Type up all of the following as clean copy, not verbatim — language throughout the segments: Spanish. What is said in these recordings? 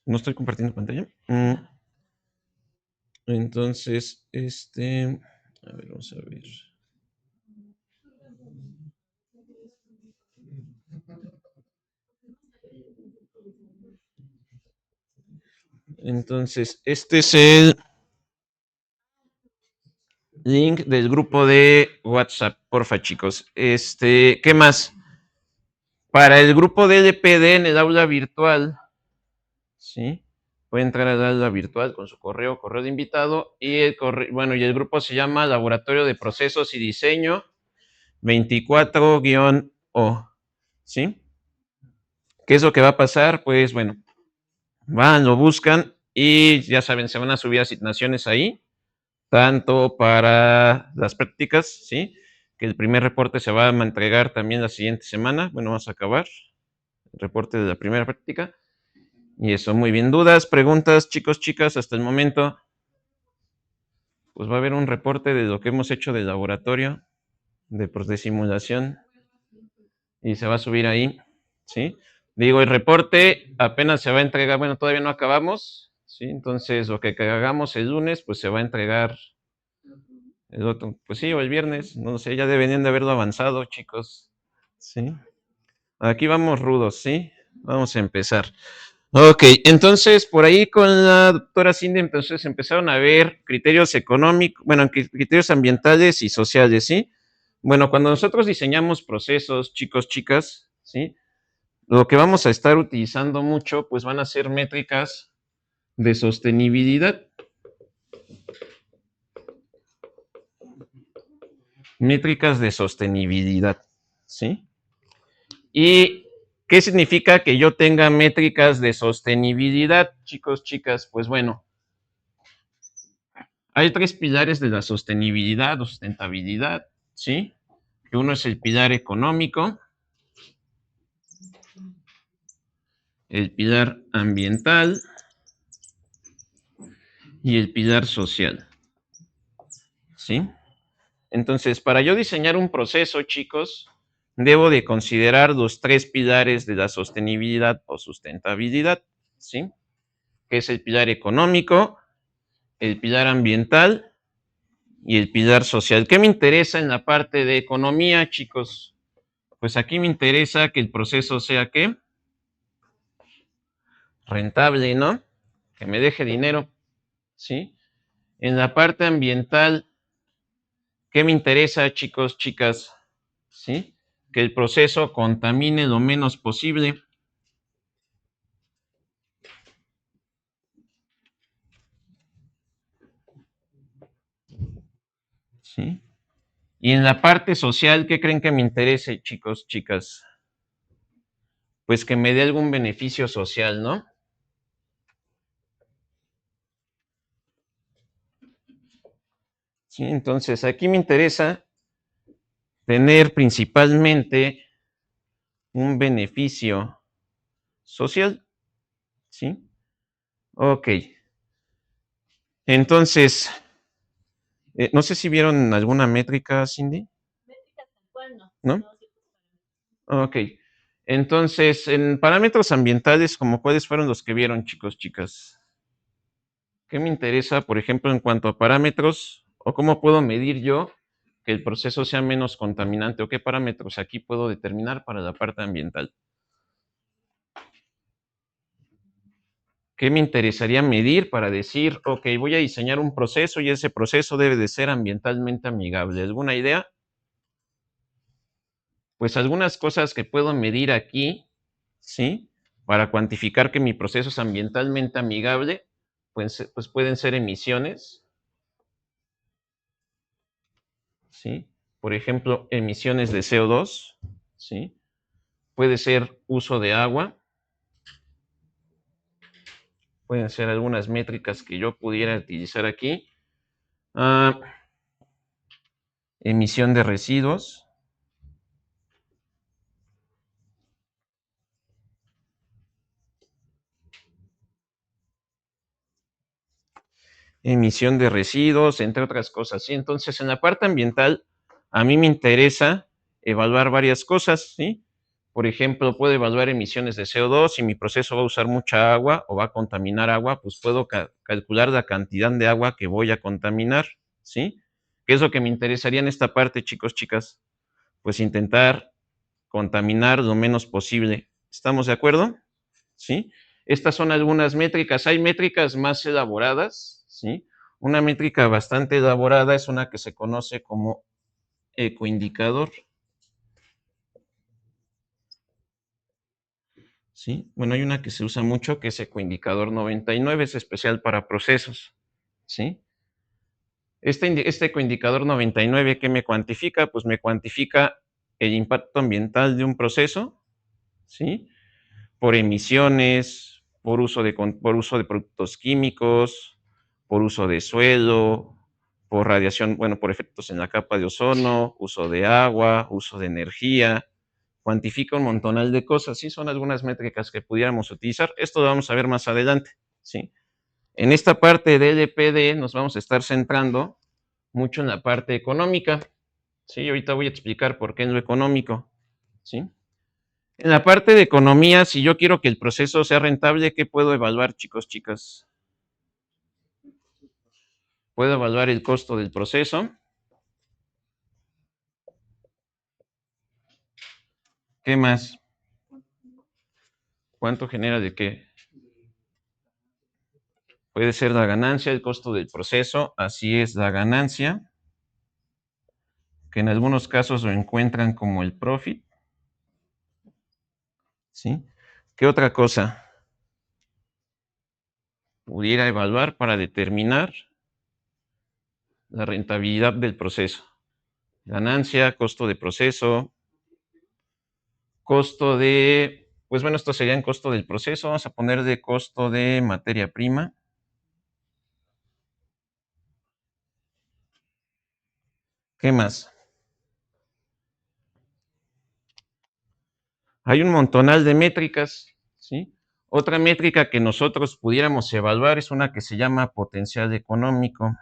No estoy compartiendo pantalla. Entonces, a ver, vamos a ver. Entonces, este es el link del grupo de WhatsApp, porfa, chicos. ¿Qué más? Para el grupo de LPD en el aula virtual, ¿sí? Puede entrar al aula virtual con su correo de invitado y el grupo se llama Laboratorio de Procesos y Diseño 24-O, ¿sí? ¿Qué es lo que va a pasar? Pues bueno, van, lo buscan y ya saben, se van a subir asignaciones ahí, tanto para las prácticas, ¿sí? Que el primer reporte se va a entregar también la siguiente semana. Bueno, vamos a acabar el reporte de la primera práctica. Y eso, muy bien. ¿Dudas, preguntas, chicos, chicas, hasta el momento? Pues va a haber un reporte de lo que hemos hecho de laboratorio, de simulación, y se va a subir ahí, ¿sí? Digo, el reporte apenas se va a entregar, bueno, todavía no acabamos, ¿sí? Entonces, lo que hagamos el lunes, pues se va a entregar el otro, pues sí, o el viernes, no sé, ya deberían de haberlo avanzado, chicos, ¿sí? Aquí vamos rudos, ¿sí? Vamos a empezar. Ok, entonces por ahí con la doctora Cindy, entonces empezaron a ver criterios económicos, bueno, criterios ambientales y sociales, ¿sí? Bueno, cuando nosotros diseñamos procesos, chicos, chicas, ¿sí? Lo que vamos a estar utilizando mucho, pues van a ser métricas de sostenibilidad. Métricas de sostenibilidad, ¿sí? ¿Y qué significa que yo tenga métricas de sostenibilidad, chicos, chicas? Pues bueno, hay tres pilares de la sostenibilidad o sustentabilidad, ¿sí? Que uno es el pilar económico, el pilar ambiental y el pilar social, ¿sí? Entonces, para yo diseñar un proceso, chicos, debo de considerar los tres pilares de la sostenibilidad o sustentabilidad, ¿sí? Que es el pilar económico, el pilar ambiental y el pilar social. ¿Qué me interesa en la parte de economía, chicos? Pues aquí me interesa que el proceso sea, ¿qué? Rentable, ¿no? Que me deje dinero, ¿sí? En la parte ambiental, ¿qué me interesa, chicos, chicas? ¿Sí? Que el proceso contamine lo menos posible, ¿sí? Y en la parte social, ¿qué creen que me interese, chicos, chicas? Pues que me dé algún beneficio social, ¿no? Sí, entonces aquí me interesa tener principalmente un beneficio social, ¿sí? Ok. Entonces, no sé si vieron alguna métrica, Cindy. ¿No? Ok. Entonces, en parámetros ambientales, ¿como cuáles fueron los que vieron, chicos, chicas? ¿Qué me interesa, por ejemplo, en cuanto a parámetros? ¿O cómo puedo medir yo que el proceso sea menos contaminante? ¿O qué parámetros aquí puedo determinar para la parte ambiental? ¿Qué me interesaría medir para decir, ok, voy a diseñar un proceso y ese proceso debe de ser ambientalmente amigable? ¿Alguna idea? Pues algunas cosas que puedo medir aquí, ¿sí? Para cuantificar que mi proceso es ambientalmente amigable, pues pueden ser emisiones, ¿sí? Por ejemplo, emisiones de CO2, ¿sí? Puede ser uso de agua, pueden ser algunas métricas que yo pudiera utilizar aquí. Emisión de residuos, entre otras cosas, ¿sí? Entonces, en la parte ambiental, a mí me interesa evaluar varias cosas, ¿sí? Por ejemplo, puedo evaluar emisiones de CO2. Si mi proceso va a usar mucha agua o va a contaminar agua, pues puedo calcular la cantidad de agua que voy a contaminar, ¿sí? ¿Qué es lo que me interesaría en esta parte, chicos, chicas? Pues intentar contaminar lo menos posible. ¿Estamos de acuerdo? ¿Sí? Estas son algunas métricas. Hay métricas más elaboradas, ¿sí? Una métrica bastante elaborada es una que se conoce como ecoindicador. ¿Sí? Bueno, hay una que se usa mucho que es ecoindicador 99, es especial para procesos, ¿sí? Este ecoindicador 99, ¿qué me cuantifica? Pues me cuantifica el impacto ambiental de un proceso, ¿sí? Por emisiones, por uso de productos químicos, por uso de suelo, por radiación, bueno, por efectos en la capa de ozono, uso de agua, uso de energía, cuantifica un montonal de cosas, ¿sí? Son algunas métricas que pudiéramos utilizar. Esto lo vamos a ver más adelante, ¿sí? En esta parte de LPD nos vamos a estar centrando mucho en la parte económica, ¿sí? Ahorita voy a explicar por qué en lo económico, ¿sí? En la parte de economía, si yo quiero que el proceso sea rentable, ¿qué puedo evaluar, chicos, chicas? Puedo evaluar el costo del proceso. ¿Qué más? ¿Cuánto genera de qué? Puede ser la ganancia, el costo del proceso, así es la ganancia, que en algunos casos lo encuentran como el profit, ¿sí? ¿Qué otra cosa pudiera evaluar para determinar la rentabilidad del proceso? Ganancia, costo de proceso, costo de, pues bueno, esto sería en costo del proceso, vamos a poner de costo de materia prima. ¿Qué más? Hay un montonal de métricas, ¿sí? Otra métrica que nosotros pudiéramos evaluar es una que se llama potencial económico,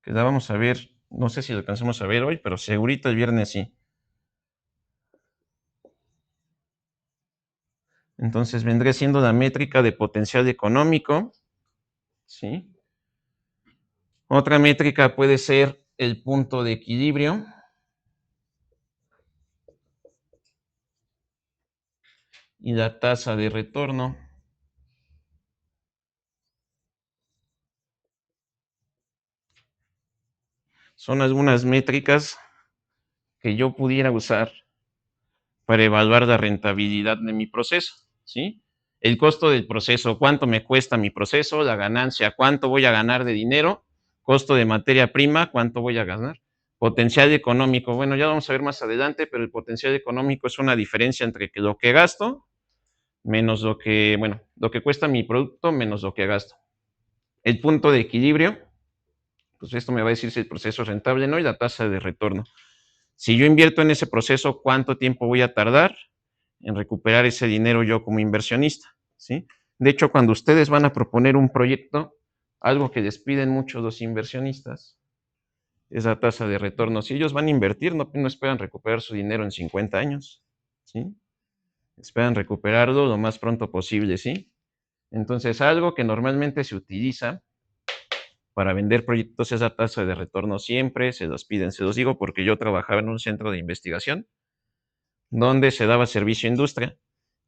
que la vamos a ver, no sé si lo alcanzamos a ver hoy, pero segurito el viernes sí. Entonces vendría siendo la métrica de potencial económico, ¿sí? Otra métrica puede ser el punto de equilibrio y la tasa de retorno. Son algunas métricas que yo pudiera usar para evaluar la rentabilidad de mi proceso, ¿sí? El costo del proceso, cuánto me cuesta mi proceso, la ganancia, cuánto voy a ganar de dinero, costo de materia prima, cuánto voy a ganar, potencial económico, bueno, ya vamos a ver más adelante, pero el potencial económico es una diferencia entre lo que gasto menos lo que, bueno, lo que cuesta mi producto menos lo que gasto. El punto de equilibrio, pues esto me va a decir si el proceso es rentable o no, y la tasa de retorno. Si yo invierto en ese proceso, ¿cuánto tiempo voy a tardar en recuperar ese dinero yo como inversionista? ¿Sí? De hecho, cuando ustedes van a proponer un proyecto, algo que les piden mucho los inversionistas es la tasa de retorno. Si ellos van a invertir, no esperan recuperar su dinero en 50 años, ¿sí? Esperan recuperarlo lo más pronto posible, ¿sí? Entonces, algo que normalmente se utiliza para vender proyectos es la tasa de retorno siempre, se los piden, se los digo porque yo trabajaba en un centro de investigación donde se daba servicio a industria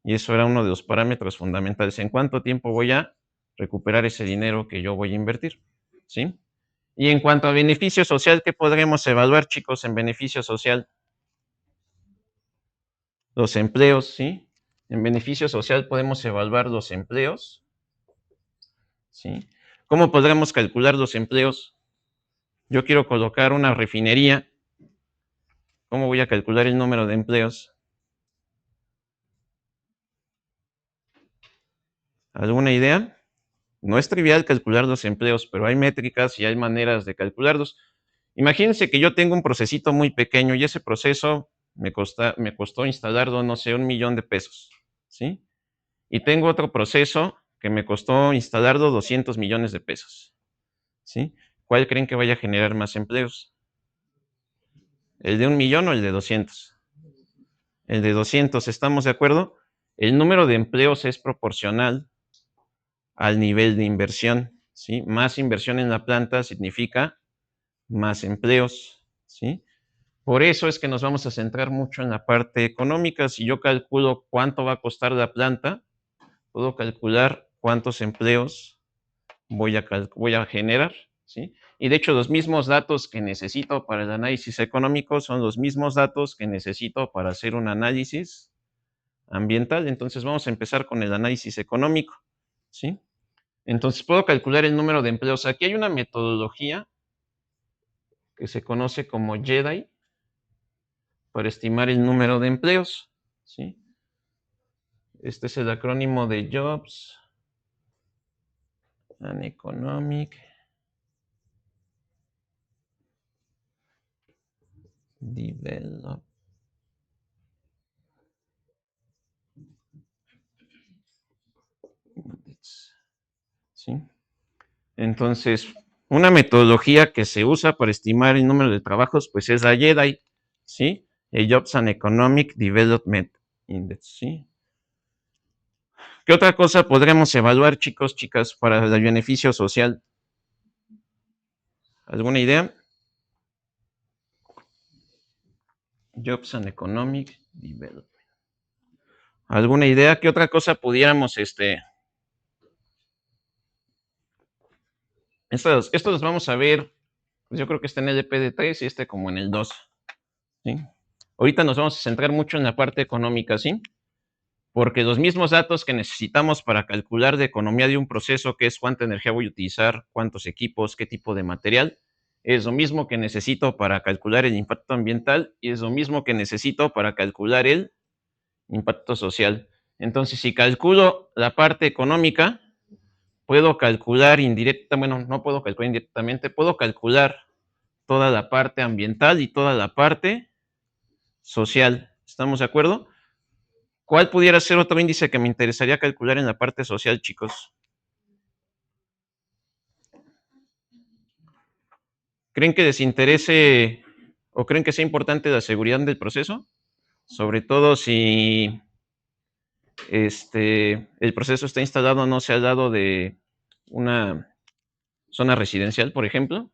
y eso era uno de los parámetros fundamentales. ¿En cuánto tiempo voy a recuperar ese dinero que yo voy a invertir? ¿Sí? Y en cuanto a beneficio social, ¿qué podremos evaluar, chicos, en beneficio social? Los empleos, ¿sí? En beneficio social podemos evaluar los empleos, ¿sí? ¿Cómo podremos calcular los empleos? Yo quiero colocar una refinería. ¿Cómo voy a calcular el número de empleos? ¿Alguna idea? No es trivial calcular los empleos, pero hay métricas y hay maneras de calcularlos. Imagínense que yo tengo un procesito muy pequeño y ese proceso me costó instalarlo, no sé, 1 millón de pesos, ¿sí? Y tengo otro proceso que me costó instalarlo 200 millones de pesos, ¿sí? ¿Cuál creen que vaya a generar más empleos? ¿El de 1 millón o el de 200? el de 200, ¿estamos de acuerdo? El número de empleos es proporcional al nivel de inversión, ¿sí? Más inversión en la planta significa más empleos, ¿sí? Por eso es que nos vamos a centrar mucho en la parte económica. Si yo calculo cuánto va a costar la planta, puedo calcular cuántos empleos voy a generar, ¿sí? Y de hecho, los mismos datos que necesito para el análisis económico son los mismos datos que necesito para hacer un análisis ambiental. Entonces, vamos a empezar con el análisis económico, ¿sí? Entonces, puedo calcular el número de empleos. Aquí hay una metodología que se conoce como JEDI para estimar el número de empleos, ¿sí? Este es el acrónimo de Jobs and Economic Development. ¿Sí? Entonces, una metodología que se usa para estimar el número de trabajos, pues es la JEDI, ¿sí? El Jobs and Economic Development Index, ¿sí? ¿Qué otra cosa podremos evaluar, chicos, chicas, para el beneficio social? ¿Alguna idea? Jobs and Economic Development. ¿Alguna idea? ¿Qué otra cosa pudiéramos, estos los vamos a ver, pues yo creo que está en el EPD3 y como en el 2, ¿sí? Ahorita nos vamos a centrar mucho en la parte económica, ¿sí? Porque los mismos datos que necesitamos para calcular de economía de un proceso, que es cuánta energía voy a utilizar, cuántos equipos, qué tipo de material, es lo mismo que necesito para calcular el impacto ambiental y es lo mismo que necesito para calcular el impacto social. Entonces, si calculo la parte económica, puedo calcular no puedo calcular indirectamente, puedo calcular toda la parte ambiental y toda la parte social. ¿Estamos de acuerdo? ¿Cuál pudiera ser otro índice que me interesaría calcular en la parte social, chicos? ¿Creen que les interese o creen que sea importante la seguridad del proceso? Sobre todo si el proceso está instalado no se ha dado de una zona residencial, por ejemplo.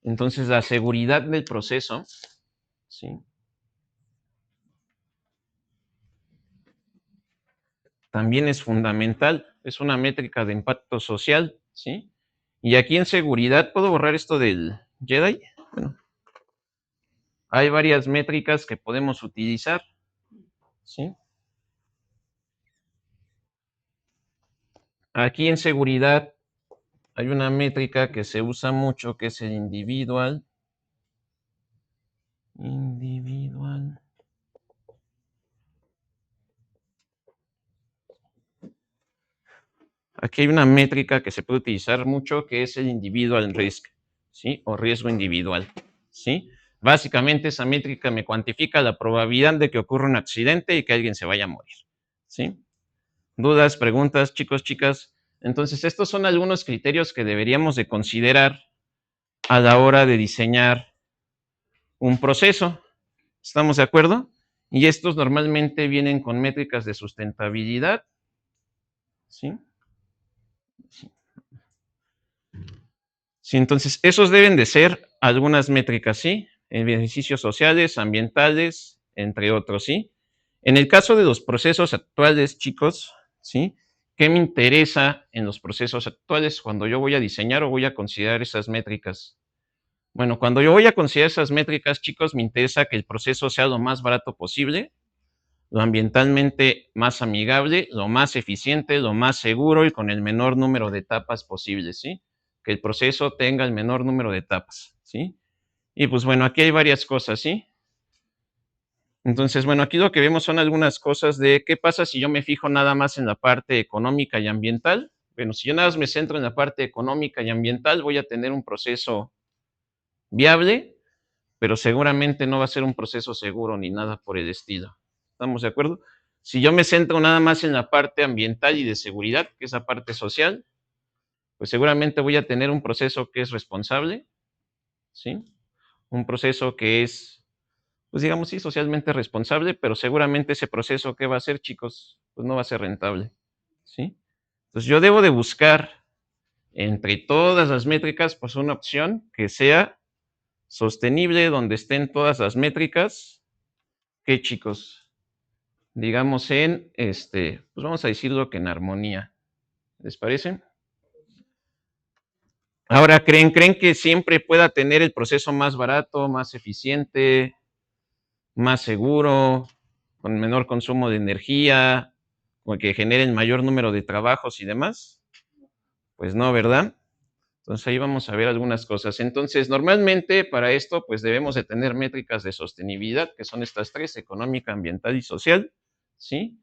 Entonces, la seguridad del proceso, ¿sí? También es fundamental, es una métrica de impacto social, ¿sí? Y aquí en seguridad, ¿puedo borrar esto del JEDI? Bueno, hay varias métricas que podemos utilizar, ¿sí? Aquí en seguridad hay una métrica que se usa mucho, que es el individual. Aquí hay una métrica que se puede utilizar mucho, que es el individual risk, ¿sí? O riesgo individual, ¿sí? Básicamente esa métrica me cuantifica la probabilidad de que ocurra un accidente y que alguien se vaya a morir, ¿sí? ¿Dudas, preguntas, chicos, chicas? Entonces, estos son algunos criterios que deberíamos de considerar a la hora de diseñar un proceso. ¿Estamos de acuerdo? Y estos normalmente vienen con métricas de sustentabilidad, ¿sí? Sí, entonces, esos deben de ser algunas métricas, ¿sí? En beneficios sociales, ambientales, entre otros, ¿sí? En el caso de los procesos actuales, chicos, ¿sí? ¿Qué me interesa en los procesos actuales cuando yo voy a diseñar o voy a considerar esas métricas? Bueno, cuando yo voy a considerar esas métricas, chicos, me interesa que el proceso sea lo más barato posible, lo ambientalmente más amigable, lo más eficiente, lo más seguro y con el menor número de etapas posibles, ¿sí? Que el proceso tenga el menor número de etapas, ¿sí? Y pues bueno, aquí hay varias cosas, ¿sí? Entonces, bueno, aquí lo que vemos son algunas cosas de qué pasa si yo me fijo nada más en la parte económica y ambiental. Bueno, si yo nada más me centro en la parte económica y ambiental, voy a tener un proceso viable, pero seguramente no va a ser un proceso seguro ni nada por el estilo. ¿Estamos de acuerdo? Si yo me centro nada más en la parte ambiental y de seguridad, que es la parte social, pues seguramente voy a tener un proceso que es responsable, ¿sí? Un proceso que es pues digamos, sí, socialmente responsable, pero seguramente ese proceso, ¿qué va a hacer, chicos? Pues no va a ser rentable, ¿sí? Entonces yo debo de buscar entre todas las métricas, pues una opción que sea sostenible, donde estén todas las métricas, ¿qué, chicos? Digamos pues vamos a decirlo que en armonía, ¿les parece? Ahora, ¿creen que siempre pueda tener el proceso más barato, más eficiente, más seguro, con menor consumo de energía, o que generen mayor número de trabajos y demás? Pues no, ¿verdad? Entonces ahí vamos a ver algunas cosas. Entonces, normalmente para esto, pues debemos de tener métricas de sostenibilidad, que son estas tres: económica, ambiental y social, ¿sí?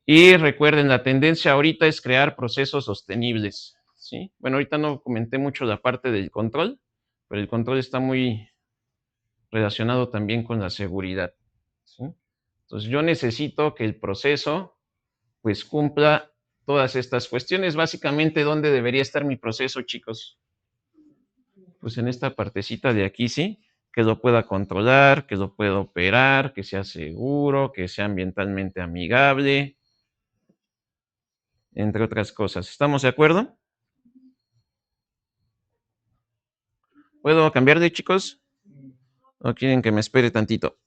Y recuerden, la tendencia ahorita es crear procesos sostenibles, ¿sí? Bueno, ahorita no comenté mucho la parte del control, pero el control está muy relacionado también con la seguridad, ¿sí? Entonces yo necesito que el proceso pues cumpla todas estas cuestiones. Básicamente, ¿dónde debería estar mi proceso, chicos? Pues en esta partecita de aquí, ¿sí? Que lo pueda controlar, que lo pueda operar, que sea seguro, que sea ambientalmente amigable, entre otras cosas. ¿Estamos de acuerdo? ¿Puedo cambiar de, chicos? ¿O quieren que me espere tantito?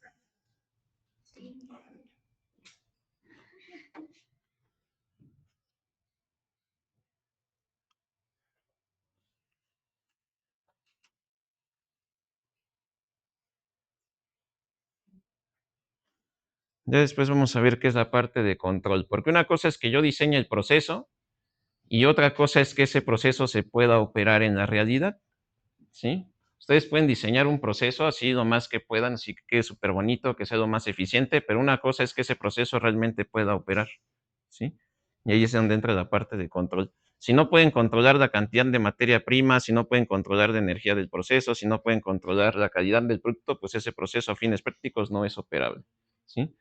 Ya después vamos a ver qué es la parte de control, porque una cosa es que yo diseñe el proceso y otra cosa es que ese proceso se pueda operar en la realidad, ¿sí? Ustedes pueden diseñar un proceso así lo más que puedan, así que quede súper bonito, que sea lo más eficiente, pero una cosa es que ese proceso realmente pueda operar, ¿sí? Y ahí es donde entra la parte de control. Si no pueden controlar la cantidad de materia prima, si no pueden controlar la energía del proceso, si no pueden controlar la calidad del producto, pues ese proceso a fines prácticos no es operable, ¿sí?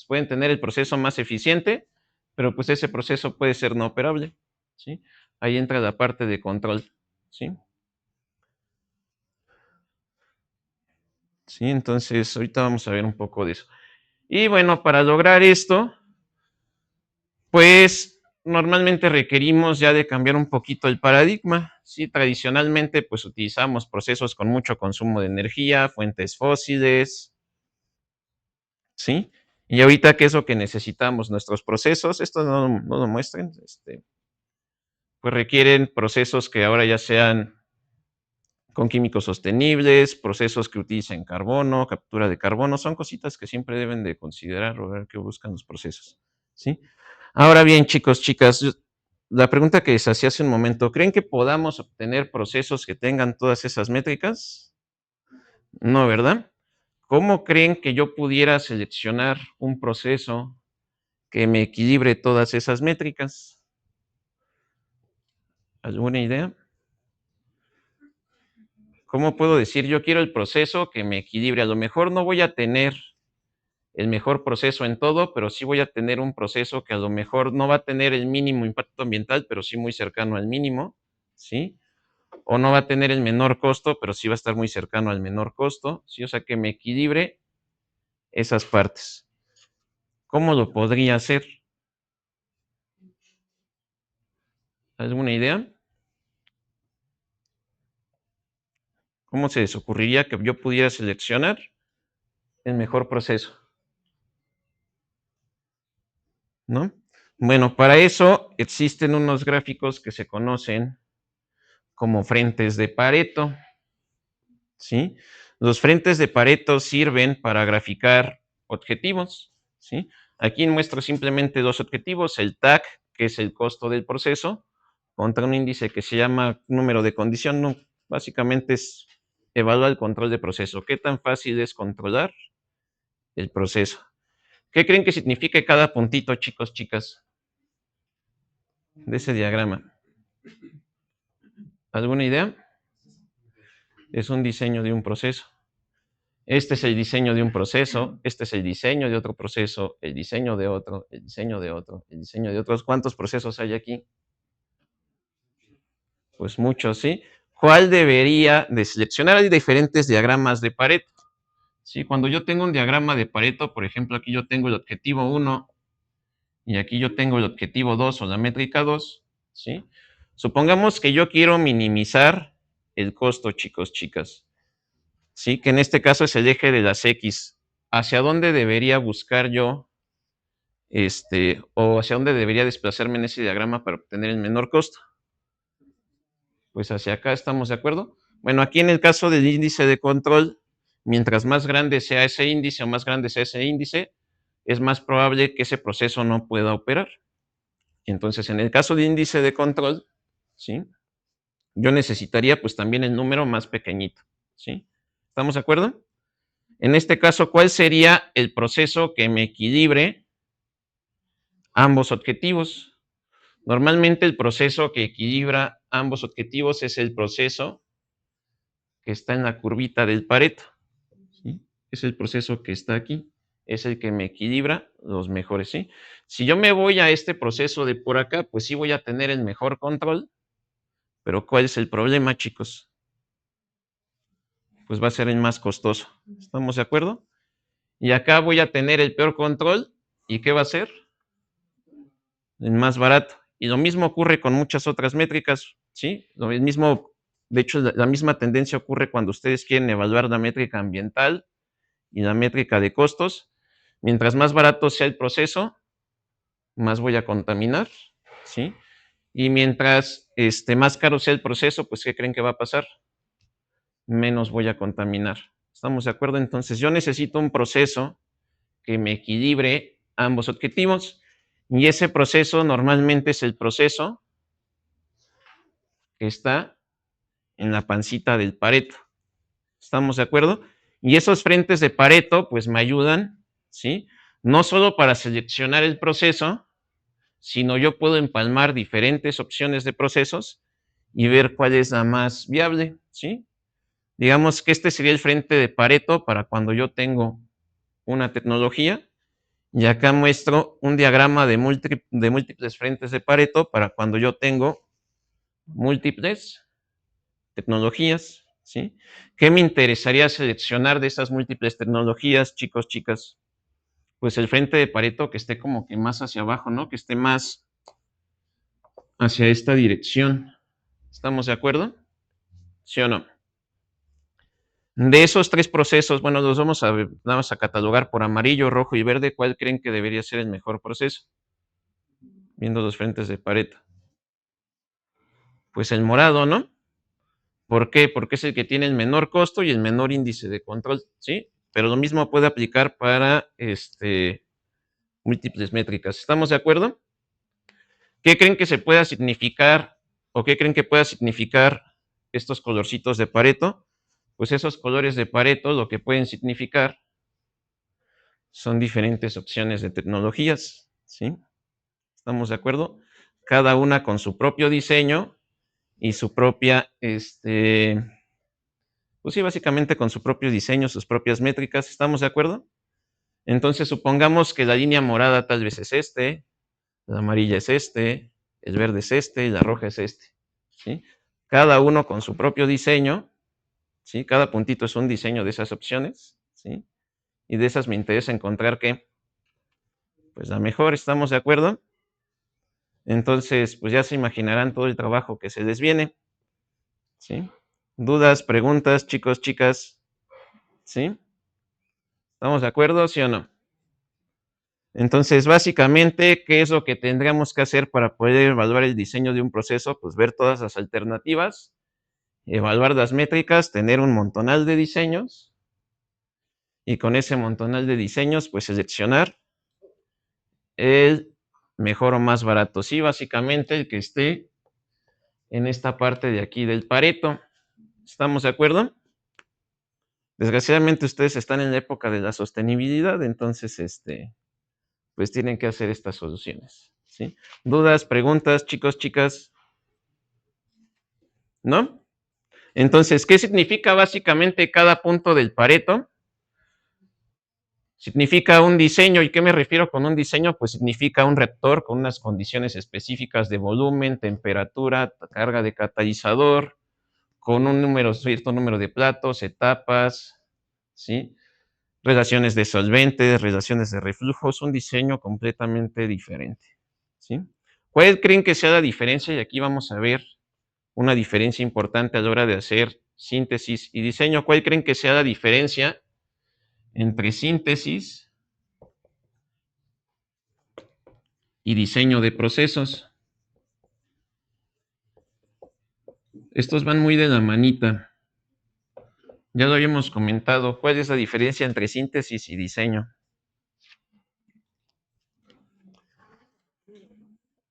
Pueden tener el proceso más eficiente, pero pues ese proceso puede ser no operable, ¿sí? Ahí entra la parte de control, ¿sí? Sí, entonces ahorita vamos a ver un poco de eso. Y bueno, para lograr esto, pues normalmente requerimos ya de cambiar un poquito el paradigma. Sí, tradicionalmente pues utilizamos procesos con mucho consumo de energía, fuentes fósiles, ¿sí? Y ahorita, ¿qué es lo que necesitamos? Nuestros procesos, esto no lo muestren, pues requieren procesos que ahora ya sean con químicos sostenibles, procesos que utilicen carbono, captura de carbono, son cositas que siempre deben de considerar o ver qué buscan los procesos, ¿sí? Ahora bien, chicos, chicas, la pregunta que les hacía hace un momento, ¿creen que podamos obtener procesos que tengan todas esas métricas? No, ¿verdad? ¿Cómo creen que yo pudiera seleccionar un proceso que me equilibre todas esas métricas? ¿Alguna idea? ¿Cómo puedo decir yo quiero el proceso que me equilibre? A lo mejor no voy a tener el mejor proceso en todo, pero sí voy a tener un proceso que a lo mejor no va a tener el mínimo impacto ambiental, pero sí muy cercano al mínimo, ¿sí? O no va a tener el menor costo, pero sí va a estar muy cercano al menor costo, ¿sí? O sea, que me equilibre esas partes. ¿Cómo lo podría hacer? ¿Alguna idea? ¿Cómo se les ocurriría que yo pudiera seleccionar el mejor proceso? ¿No? Bueno, para eso existen unos gráficos que se conocen como frentes de Pareto, ¿sí? Los frentes de Pareto sirven para graficar objetivos, ¿sí? Aquí muestro simplemente dos objetivos, el TAC, que es el costo del proceso, contra un índice que se llama número de condición. No, básicamente es evaluar el control de proceso. ¿Qué tan fácil es controlar el proceso? ¿Qué creen que significa cada puntito, chicos, chicas, de ese diagrama? ¿Alguna idea? Es un diseño de un proceso. Este es el diseño de un proceso, este es el diseño de otro proceso, el diseño de otro, el diseño de otro, el diseño de otros. ¿Cuántos procesos hay aquí? Pues muchos, ¿sí? ¿Cuál debería de seleccionar? Hay diferentes diagramas de Pareto, ¿sí? Cuando yo tengo un diagrama de Pareto, por ejemplo, aquí yo tengo el objetivo 1 y aquí yo tengo el objetivo 2 o la métrica 2, ¿sí? Supongamos que yo quiero minimizar el costo, chicos, chicas, ¿sí? Que en este caso es el eje de las X. ¿Hacia dónde debería buscar yo, o hacia dónde debería desplazarme en ese diagrama para obtener el menor costo? Pues hacia acá, ¿estamos de acuerdo? Bueno, aquí en el caso del índice de control, mientras más grande sea ese índice o más grande sea ese índice, es más probable que ese proceso no pueda operar. Entonces, en el caso de índice de control, ¿sí? Yo necesitaría pues también el número más pequeñito, ¿sí? ¿Estamos de acuerdo? En este caso, ¿cuál sería el proceso que me equilibre ambos objetivos? Normalmente el proceso que equilibra ambos objetivos es el proceso que está en la curvita del Pareto, ¿sí? Es el proceso que está aquí, es el que me equilibra los mejores, ¿sí? Si yo me voy a este proceso de por acá, pues sí voy a tener el mejor control, pero ¿cuál es el problema, chicos? Pues va a ser el más costoso, ¿estamos de acuerdo? Y acá voy a tener el peor control, ¿y qué va a ser? El más barato. Y lo mismo ocurre con muchas otras métricas, ¿sí? Lo mismo, de hecho, la misma tendencia ocurre cuando ustedes quieren evaluar la métrica ambiental y la métrica de costos. Mientras más barato sea el proceso, más voy a contaminar, ¿sí? Y mientras más caro sea el proceso, pues ¿qué creen que va a pasar? Menos voy a contaminar. ¿Estamos de acuerdo? Entonces yo necesito un proceso que me equilibre ambos objetivos y ese proceso normalmente es el proceso que está en la pancita del Pareto. ¿Estamos de acuerdo? Y esos frentes de Pareto pues me ayudan, ¿sí? No solo para seleccionar el proceso, sino yo puedo empalmar diferentes opciones de procesos y ver cuál es la más viable, ¿sí? Digamos que este sería el frente de Pareto para cuando yo tengo una tecnología y acá muestro un diagrama de múltiples frentes de Pareto para cuando yo tengo múltiples tecnologías, ¿sí? ¿Qué me interesaría seleccionar de esas múltiples tecnologías, chicos, chicas? Pues el frente de Pareto que esté como que más hacia abajo, ¿no? Que esté más hacia esta dirección. ¿Estamos de acuerdo? ¿Sí o no? De esos tres procesos, bueno, los vamos a catalogar por amarillo, rojo y verde. ¿Cuál creen que debería ser el mejor proceso? Viendo los frentes de Pareto. Pues el morado, ¿no? ¿Por qué? Porque es el que tiene el menor costo y el menor índice de control, ¿sí? Pero lo mismo puede aplicar para múltiples métricas. ¿Estamos de acuerdo? ¿Qué creen que se pueda significar o qué creen que pueda significar estos colorcitos de Pareto? Pues esos colores de Pareto lo que pueden significar son diferentes opciones de tecnologías, ¿sí? ¿Estamos de acuerdo? Cada una con su propio diseño y su propia, pues sí, básicamente con su propio diseño, sus propias métricas, ¿estamos de acuerdo? Entonces, supongamos que la línea morada tal vez es la amarilla es el verde es y la roja es ¿sí? Cada uno con su propio diseño, ¿sí? Cada puntito es un diseño de esas opciones, ¿sí? Y de esas me interesa encontrar que, pues la mejor, ¿estamos de acuerdo? Entonces, pues ya se imaginarán todo el trabajo que se les viene, ¿sí? ¿Dudas, preguntas, chicos, chicas? ¿Sí? ¿Estamos de acuerdo, sí o no? Entonces, básicamente, ¿qué es lo que tendríamos que hacer para poder evaluar el diseño de un proceso? Pues ver todas las alternativas, evaluar las métricas, tener un montonal de diseños y con ese montonal de diseños, pues seleccionar el mejor o más barato. Sí, básicamente el que esté en esta parte de aquí del Pareto. ¿Estamos de acuerdo? Desgraciadamente ustedes están en la época de la sostenibilidad, entonces, pues tienen que hacer estas soluciones, ¿sí? ¿Dudas, preguntas, chicos, chicas? ¿No? Entonces, ¿qué significa básicamente cada punto del Pareto? Significa un diseño. ¿Y qué me refiero con un diseño? Pues significa un reactor con unas condiciones específicas de volumen, temperatura, carga de catalizador, con un cierto número de platos, etapas, ¿sí? relaciones de solventes, relaciones de reflujo, es un diseño completamente diferente, ¿sí? ¿Cuál creen que sea la diferencia? Y aquí vamos a ver una diferencia importante a la hora de hacer síntesis y diseño. ¿Cuál creen que sea la diferencia entre síntesis y diseño de procesos? Estos van muy de la manita. Ya lo habíamos comentado. ¿Cuál es la diferencia entre síntesis y diseño?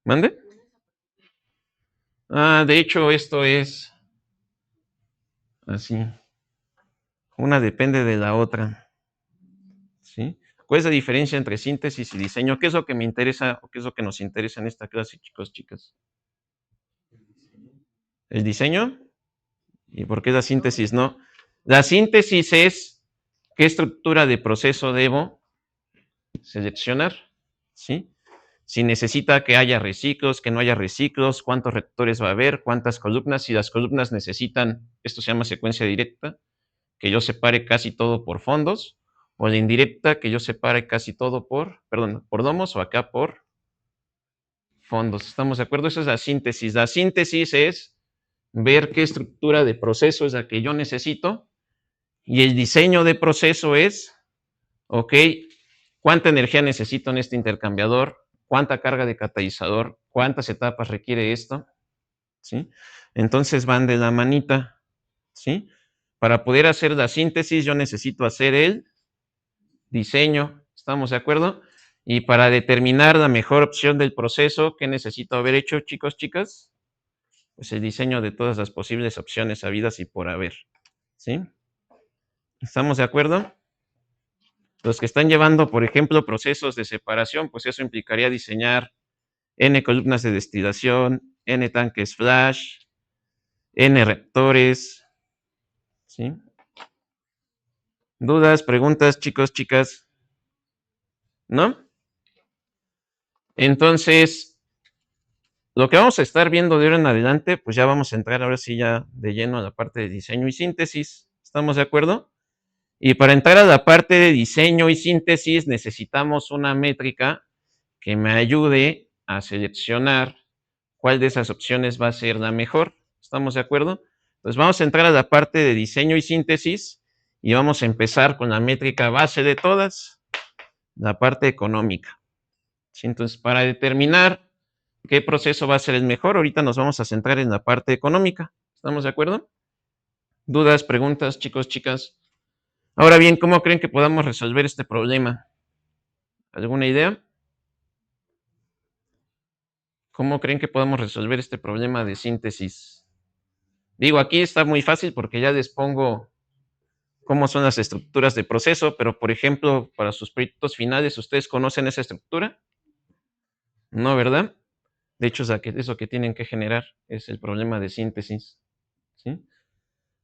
¿Mande? De hecho, esto es así. Una depende de la otra, ¿sí? ¿Cuál es la diferencia entre síntesis y diseño? ¿Qué es lo que me interesa o qué es lo que nos interesa en esta clase, chicos, chicas? ¿El diseño? ¿Y por qué la síntesis no? La síntesis es qué estructura de proceso debo seleccionar, ¿sí? Si necesita que haya reciclos, que no haya reciclos, cuántos reactores va a haber, cuántas columnas, si las columnas necesitan, esto se llama secuencia directa, que yo separe casi todo por fondos, o la indirecta, que yo separe casi todo por domos, o acá por fondos. ¿Estamos de acuerdo? Esa es la síntesis. La síntesis es ver qué estructura de proceso es la que yo necesito, y el diseño de proceso es, ok, cuánta energía necesito en este intercambiador, cuánta carga de catalizador, cuántas etapas requiere esto, ¿sí? Entonces van de la manita, ¿sí? Para poder hacer la síntesis yo necesito hacer el diseño, ¿estamos de acuerdo? Y para determinar la mejor opción del proceso, ¿qué necesito haber hecho, chicos, chicas? Pues el diseño de todas las posibles opciones habidas y por haber, ¿sí? ¿Estamos de acuerdo? Los que están llevando, por ejemplo, procesos de separación, pues eso implicaría diseñar N columnas de destilación, N tanques flash, N reactores, ¿sí? ¿Dudas, preguntas, chicos, chicas? ¿No? Entonces, lo que vamos a estar viendo de ahora en adelante, pues ya vamos a entrar ahora sí ya de lleno a la parte de diseño y síntesis. ¿Estamos de acuerdo? Y para entrar a la parte de diseño y síntesis necesitamos una métrica que me ayude a seleccionar cuál de esas opciones va a ser la mejor. ¿Estamos de acuerdo? Pues vamos a entrar a la parte de diseño y síntesis y vamos a empezar con la métrica base de todas, la parte económica. ¿Sí? Entonces, para determinar qué proceso va a ser el mejor, ahorita nos vamos a centrar en la parte económica. ¿Estamos de acuerdo? ¿Dudas, preguntas, chicos, chicas? Ahora bien, ¿cómo creen que podamos resolver este problema? ¿Alguna idea? ¿Cómo creen que podamos resolver este problema de síntesis? Digo, aquí está muy fácil porque ya les pongo cómo son las estructuras de proceso, pero por ejemplo, para sus proyectos finales, ¿ustedes conocen esa estructura? No, ¿verdad? De hecho, es lo que tienen que generar, es el problema de síntesis, ¿sí?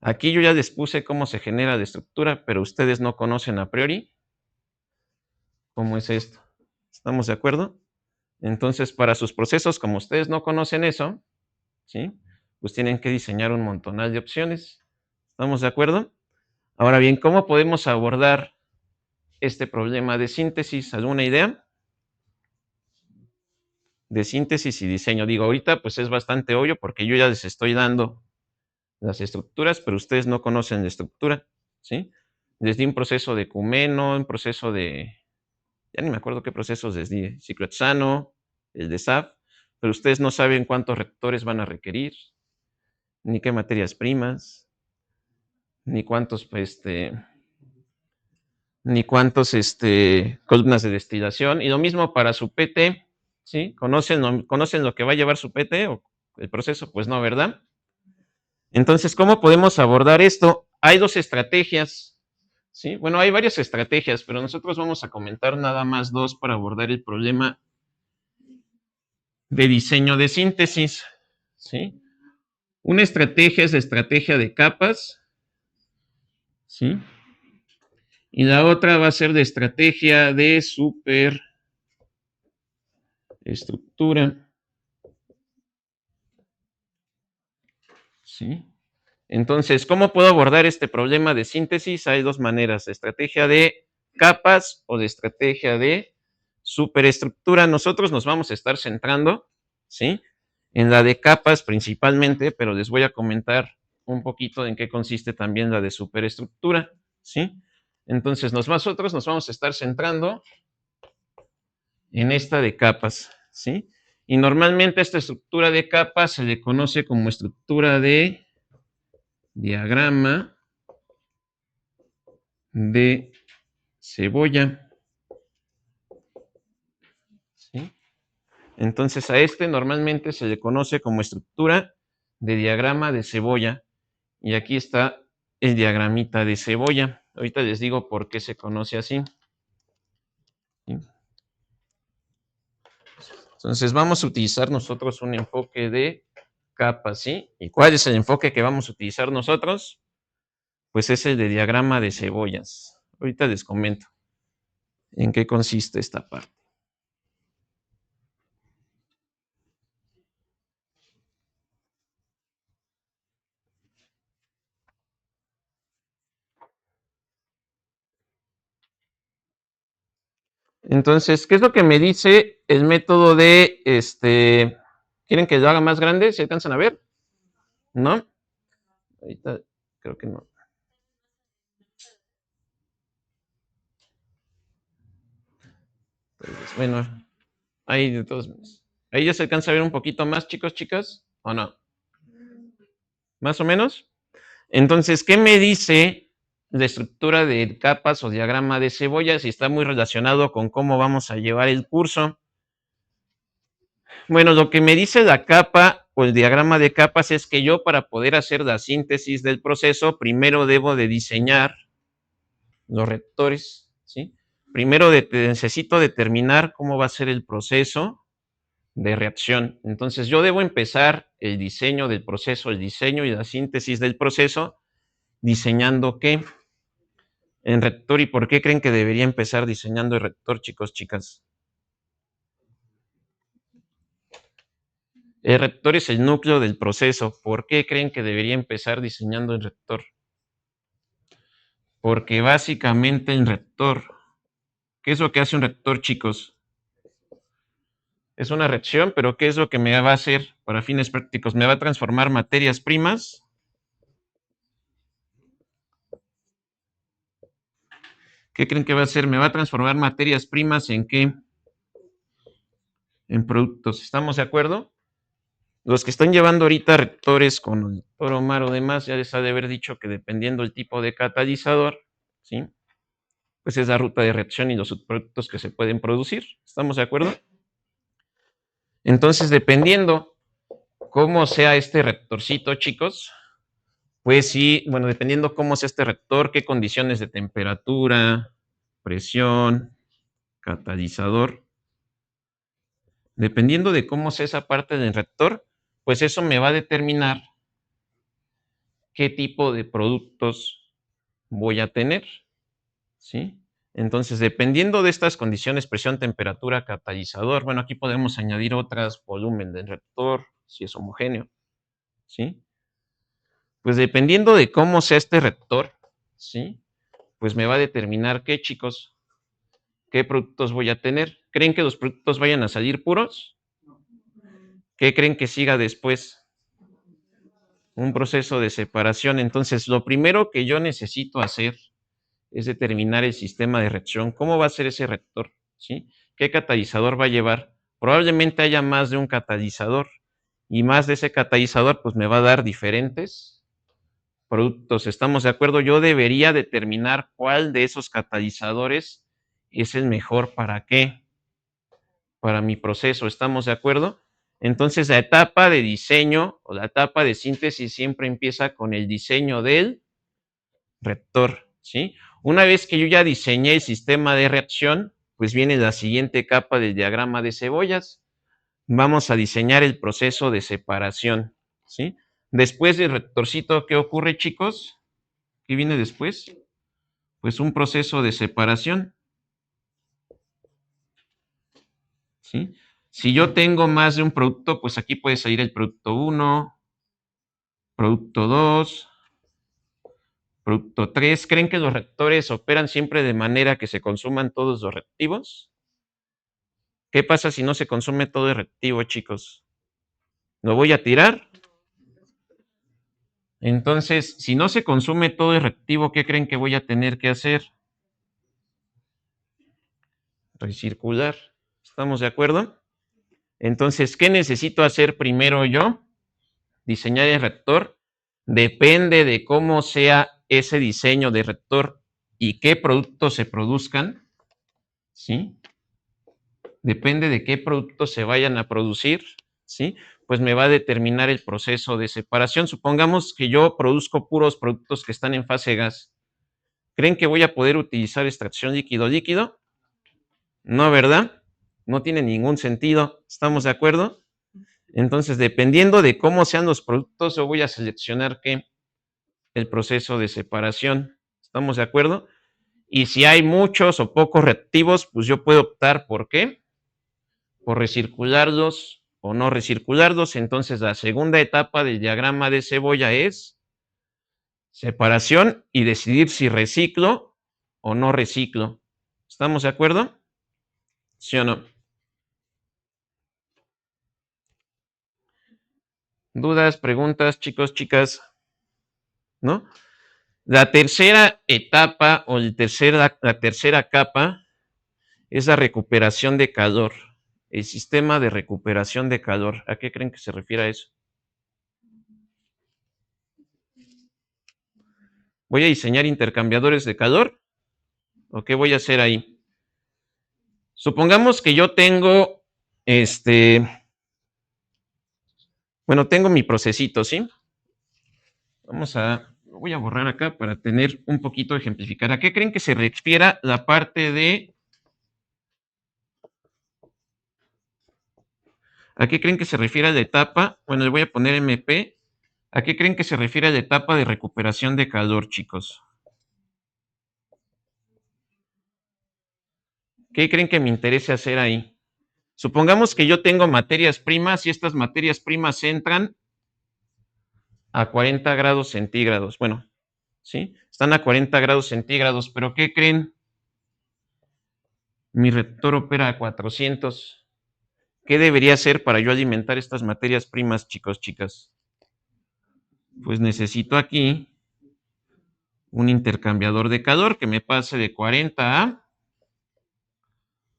Aquí yo ya les puse cómo se genera la estructura, pero ustedes no conocen a priori cómo es esto. ¿Estamos de acuerdo? Entonces, para sus procesos, como ustedes no conocen eso, ¿sí? Pues tienen que diseñar un montonal de opciones. ¿Estamos de acuerdo? Ahora bien, ¿cómo podemos abordar este problema de síntesis? ¿Alguna idea? De síntesis y diseño. Digo, ahorita pues es bastante obvio porque yo ya les estoy dando las estructuras, pero ustedes no conocen la estructura, ¿sí? Les di un proceso de Cumeno, un proceso de, ya ni me acuerdo qué procesos les di, ciclohexano, el de SAF, pero ustedes no saben cuántos reactores van a requerir, ni qué materias primas, ni cuántos, columnas de destilación, y lo mismo para su PT, ¿sí? ¿Conocen lo que va a llevar su PT o el proceso? Pues no, ¿verdad? Entonces, ¿cómo podemos abordar esto? Hay dos estrategias, ¿sí? Bueno, hay varias estrategias, pero nosotros vamos a comentar nada más dos para abordar el problema de diseño de síntesis, ¿sí? Una estrategia es la estrategia de capas, ¿sí? Y la otra va a ser de estrategia de superestructura, ¿sí? Entonces, ¿cómo puedo abordar este problema de síntesis? Hay dos maneras, estrategia de capas o de estrategia de superestructura. Nosotros nos vamos a estar centrando, ¿sí?, en la de capas principalmente, pero les voy a comentar un poquito en qué consiste también la de superestructura, ¿sí? Entonces, nosotros nos vamos a estar centrando en esta de capas, ¿sí? Y normalmente esta estructura de capas se le conoce como estructura de diagrama de cebolla, ¿sí? Entonces a este normalmente se le conoce como estructura de diagrama de cebolla. Y aquí está el diagramita de cebolla. Ahorita les digo por qué se conoce así, ¿sí? Entonces vamos a utilizar nosotros un enfoque de capas, ¿sí? ¿Y cuál es el enfoque que vamos a utilizar nosotros? Pues es el de diagrama de cebollas. Ahorita les comento en qué consiste esta parte. Entonces, ¿qué es lo que me dice el método de ¿quieren que lo haga más grande? ¿Se alcanzan a ver? ¿No? Ahorita creo que no. Entonces, bueno, ahí de todos modos. Ahí ya se alcanza a ver un poquito más, chicos, chicas, ¿o no? ¿Más o menos? Entonces, ¿qué me dice la estructura de capas o diagrama de cebollas? Y está muy relacionado con cómo vamos a llevar el curso. Bueno, lo que me dice la capa o el diagrama de capas es que yo, para poder hacer la síntesis del proceso, primero debo de diseñar los reactores, ¿sí? Primero necesito determinar cómo va a ser el proceso de reacción. Entonces, yo debo empezar el diseño del proceso, el diseño y la síntesis del proceso, diseñando ¿qué? En reactor. ¿Y por qué creen que debería empezar diseñando el reactor, chicos, chicas? El reactor es el núcleo del proceso. ¿Por qué creen que debería empezar diseñando el reactor? Porque básicamente el reactor, ¿qué es lo que hace un reactor, chicos? Es una reacción, pero ¿qué es lo que me va a hacer para fines prácticos? Me va a transformar materias primas. ¿Qué creen que va a hacer? Me va a transformar materias primas ¿en qué? En productos. ¿Estamos de acuerdo? Los que están llevando ahorita reactores con el doctor Omar o demás, ya les ha de haber dicho que dependiendo del tipo de catalizador, ¿sí?, pues es la ruta de reacción y los subproductos que se pueden producir. ¿Estamos de acuerdo? Entonces, dependiendo cómo sea este reactorcito, chicos, pues sí, bueno, dependiendo cómo sea este reactor, qué condiciones de temperatura, presión, catalizador, dependiendo de cómo sea esa parte del reactor, pues eso me va a determinar qué tipo de productos voy a tener, ¿sí? Entonces, dependiendo de estas condiciones, presión, temperatura, catalizador, bueno, aquí podemos añadir otras, volumen del reactor, si es homogéneo, ¿sí? Pues dependiendo de cómo sea este reactor, ¿sí?, pues me va a determinar qué, chicos, qué productos voy a tener. ¿Creen que los productos vayan a salir puros? ¿Qué creen que siga después? Un proceso de separación. Entonces, lo primero que yo necesito hacer es determinar el sistema de reacción. ¿Cómo va a ser ese reactor? ¿Sí? ¿Qué catalizador va a llevar? Probablemente haya más de un catalizador y más de ese catalizador pues me va a dar diferentes productos. ¿Estamos de acuerdo? Yo debería determinar cuál de esos catalizadores es el mejor para qué, para mi proceso. ¿Estamos de acuerdo? Entonces la etapa de diseño o la etapa de síntesis siempre empieza con el diseño del reactor, ¿sí? Una vez que yo ya diseñé el sistema de reacción, pues viene la siguiente capa del diagrama de cebollas. Vamos a diseñar el proceso de separación, ¿sí? Después del reactorcito, ¿qué ocurre, chicos? ¿Qué viene después? Pues un proceso de separación, ¿sí? Si yo tengo más de un producto, pues aquí puede salir el producto 1, producto 2, Producto 3, ¿creen que los reactores operan siempre de manera que se consuman todos los reactivos? ¿Qué pasa si no se consume todo el reactivo, chicos? ¿Lo voy a tirar? Entonces, si no se consume todo el reactivo, ¿qué creen que voy a tener que hacer? Recircular. ¿Estamos de acuerdo? Entonces, ¿qué necesito hacer primero yo? Diseñar el reactor. Depende de cómo sea ese diseño de reactor y qué productos se produzcan, ¿sí? Depende de qué productos se vayan a producir, ¿sí? Pues me va a determinar el proceso de separación. Supongamos que yo produzco puros productos que están en fase gas. ¿Creen que voy a poder utilizar extracción líquido-líquido? No, ¿verdad? No tiene ningún sentido. ¿Estamos de acuerdo? Entonces, dependiendo de cómo sean los productos, yo voy a seleccionar qué, el proceso de separación. ¿Estamos de acuerdo? Y si hay muchos o pocos reactivos, pues yo puedo optar por qué, por recircularlos o no recircularlos. Entonces, la segunda etapa del diagrama de cebolla es separación y decidir si reciclo o no reciclo. ¿Estamos de acuerdo? ¿Sí o no? ¿Dudas, preguntas, chicos, chicas? ¿No? La tercera etapa o la tercera capa es la recuperación de calor. El sistema de recuperación de calor. ¿A qué creen que se refiere a eso? ¿Voy a diseñar intercambiadores de calor? ¿O qué voy a hacer ahí? Supongamos que yo tengo, bueno, tengo mi procesito, ¿sí? Lo voy a borrar acá para tener un poquito de ejemplificar. ¿A qué creen que se refiere la parte de, ¿a qué creen que se refiere la etapa? Bueno, le voy a poner MP. ¿A qué creen que se refiere la etapa de recuperación de calor, chicos? ¿Qué creen que me interese hacer ahí? Supongamos que yo tengo materias primas y estas materias primas entran a 40 grados centígrados. Bueno, ¿sí? Están a 40 grados centígrados, pero ¿qué creen? Mi reactor opera a 400. ¿Qué debería hacer para yo alimentar estas materias primas, chicos, chicas? Pues necesito aquí un intercambiador de calor que me pase de 40 a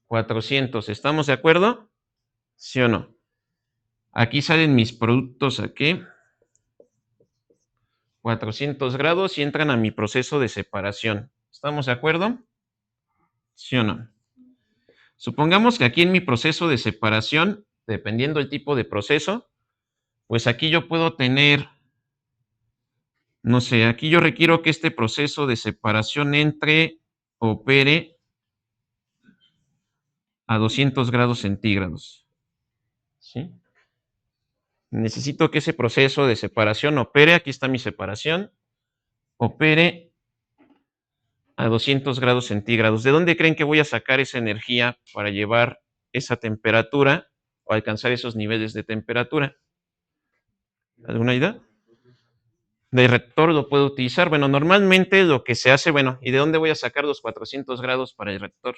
400. ¿Estamos de acuerdo? ¿Sí o no? Aquí salen mis productos aquí, 400 grados y entran a mi proceso de separación. ¿Estamos de acuerdo? ¿Sí o no? Supongamos que aquí en mi proceso de separación, dependiendo del tipo de proceso, pues aquí yo puedo tener, no sé, aquí yo requiero que este proceso de separación opere a 200 grados centígrados. ¿Sí? Necesito que ese proceso de separación opere, aquí está mi separación, opere a 200 grados centígrados. ¿De dónde creen que voy a sacar esa energía para llevar esa temperatura o alcanzar esos niveles de temperatura? ¿Alguna idea? De reactor lo puedo utilizar. Bueno, normalmente lo que se hace, bueno, ¿y de dónde voy a sacar los 400 grados para el reactor?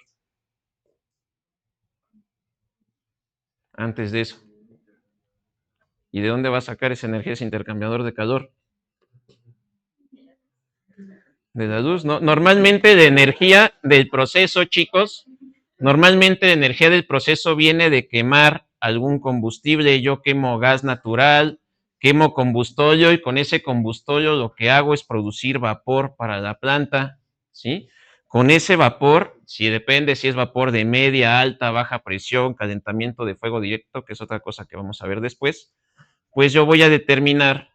Antes de eso. ¿Y de dónde va a sacar esa energía ese intercambiador de calor? De la luz, ¿no? Normalmente de energía del proceso, chicos, normalmente la energía del proceso viene de quemar algún combustible. Yo quemo gas natural, quemo combustóleo y con ese combustóleo lo que hago es producir vapor para la planta, ¿sí? Con ese vapor, si depende si es vapor de media, alta, baja presión, calentamiento de fuego directo, que es otra cosa que vamos a ver después, pues yo voy a determinar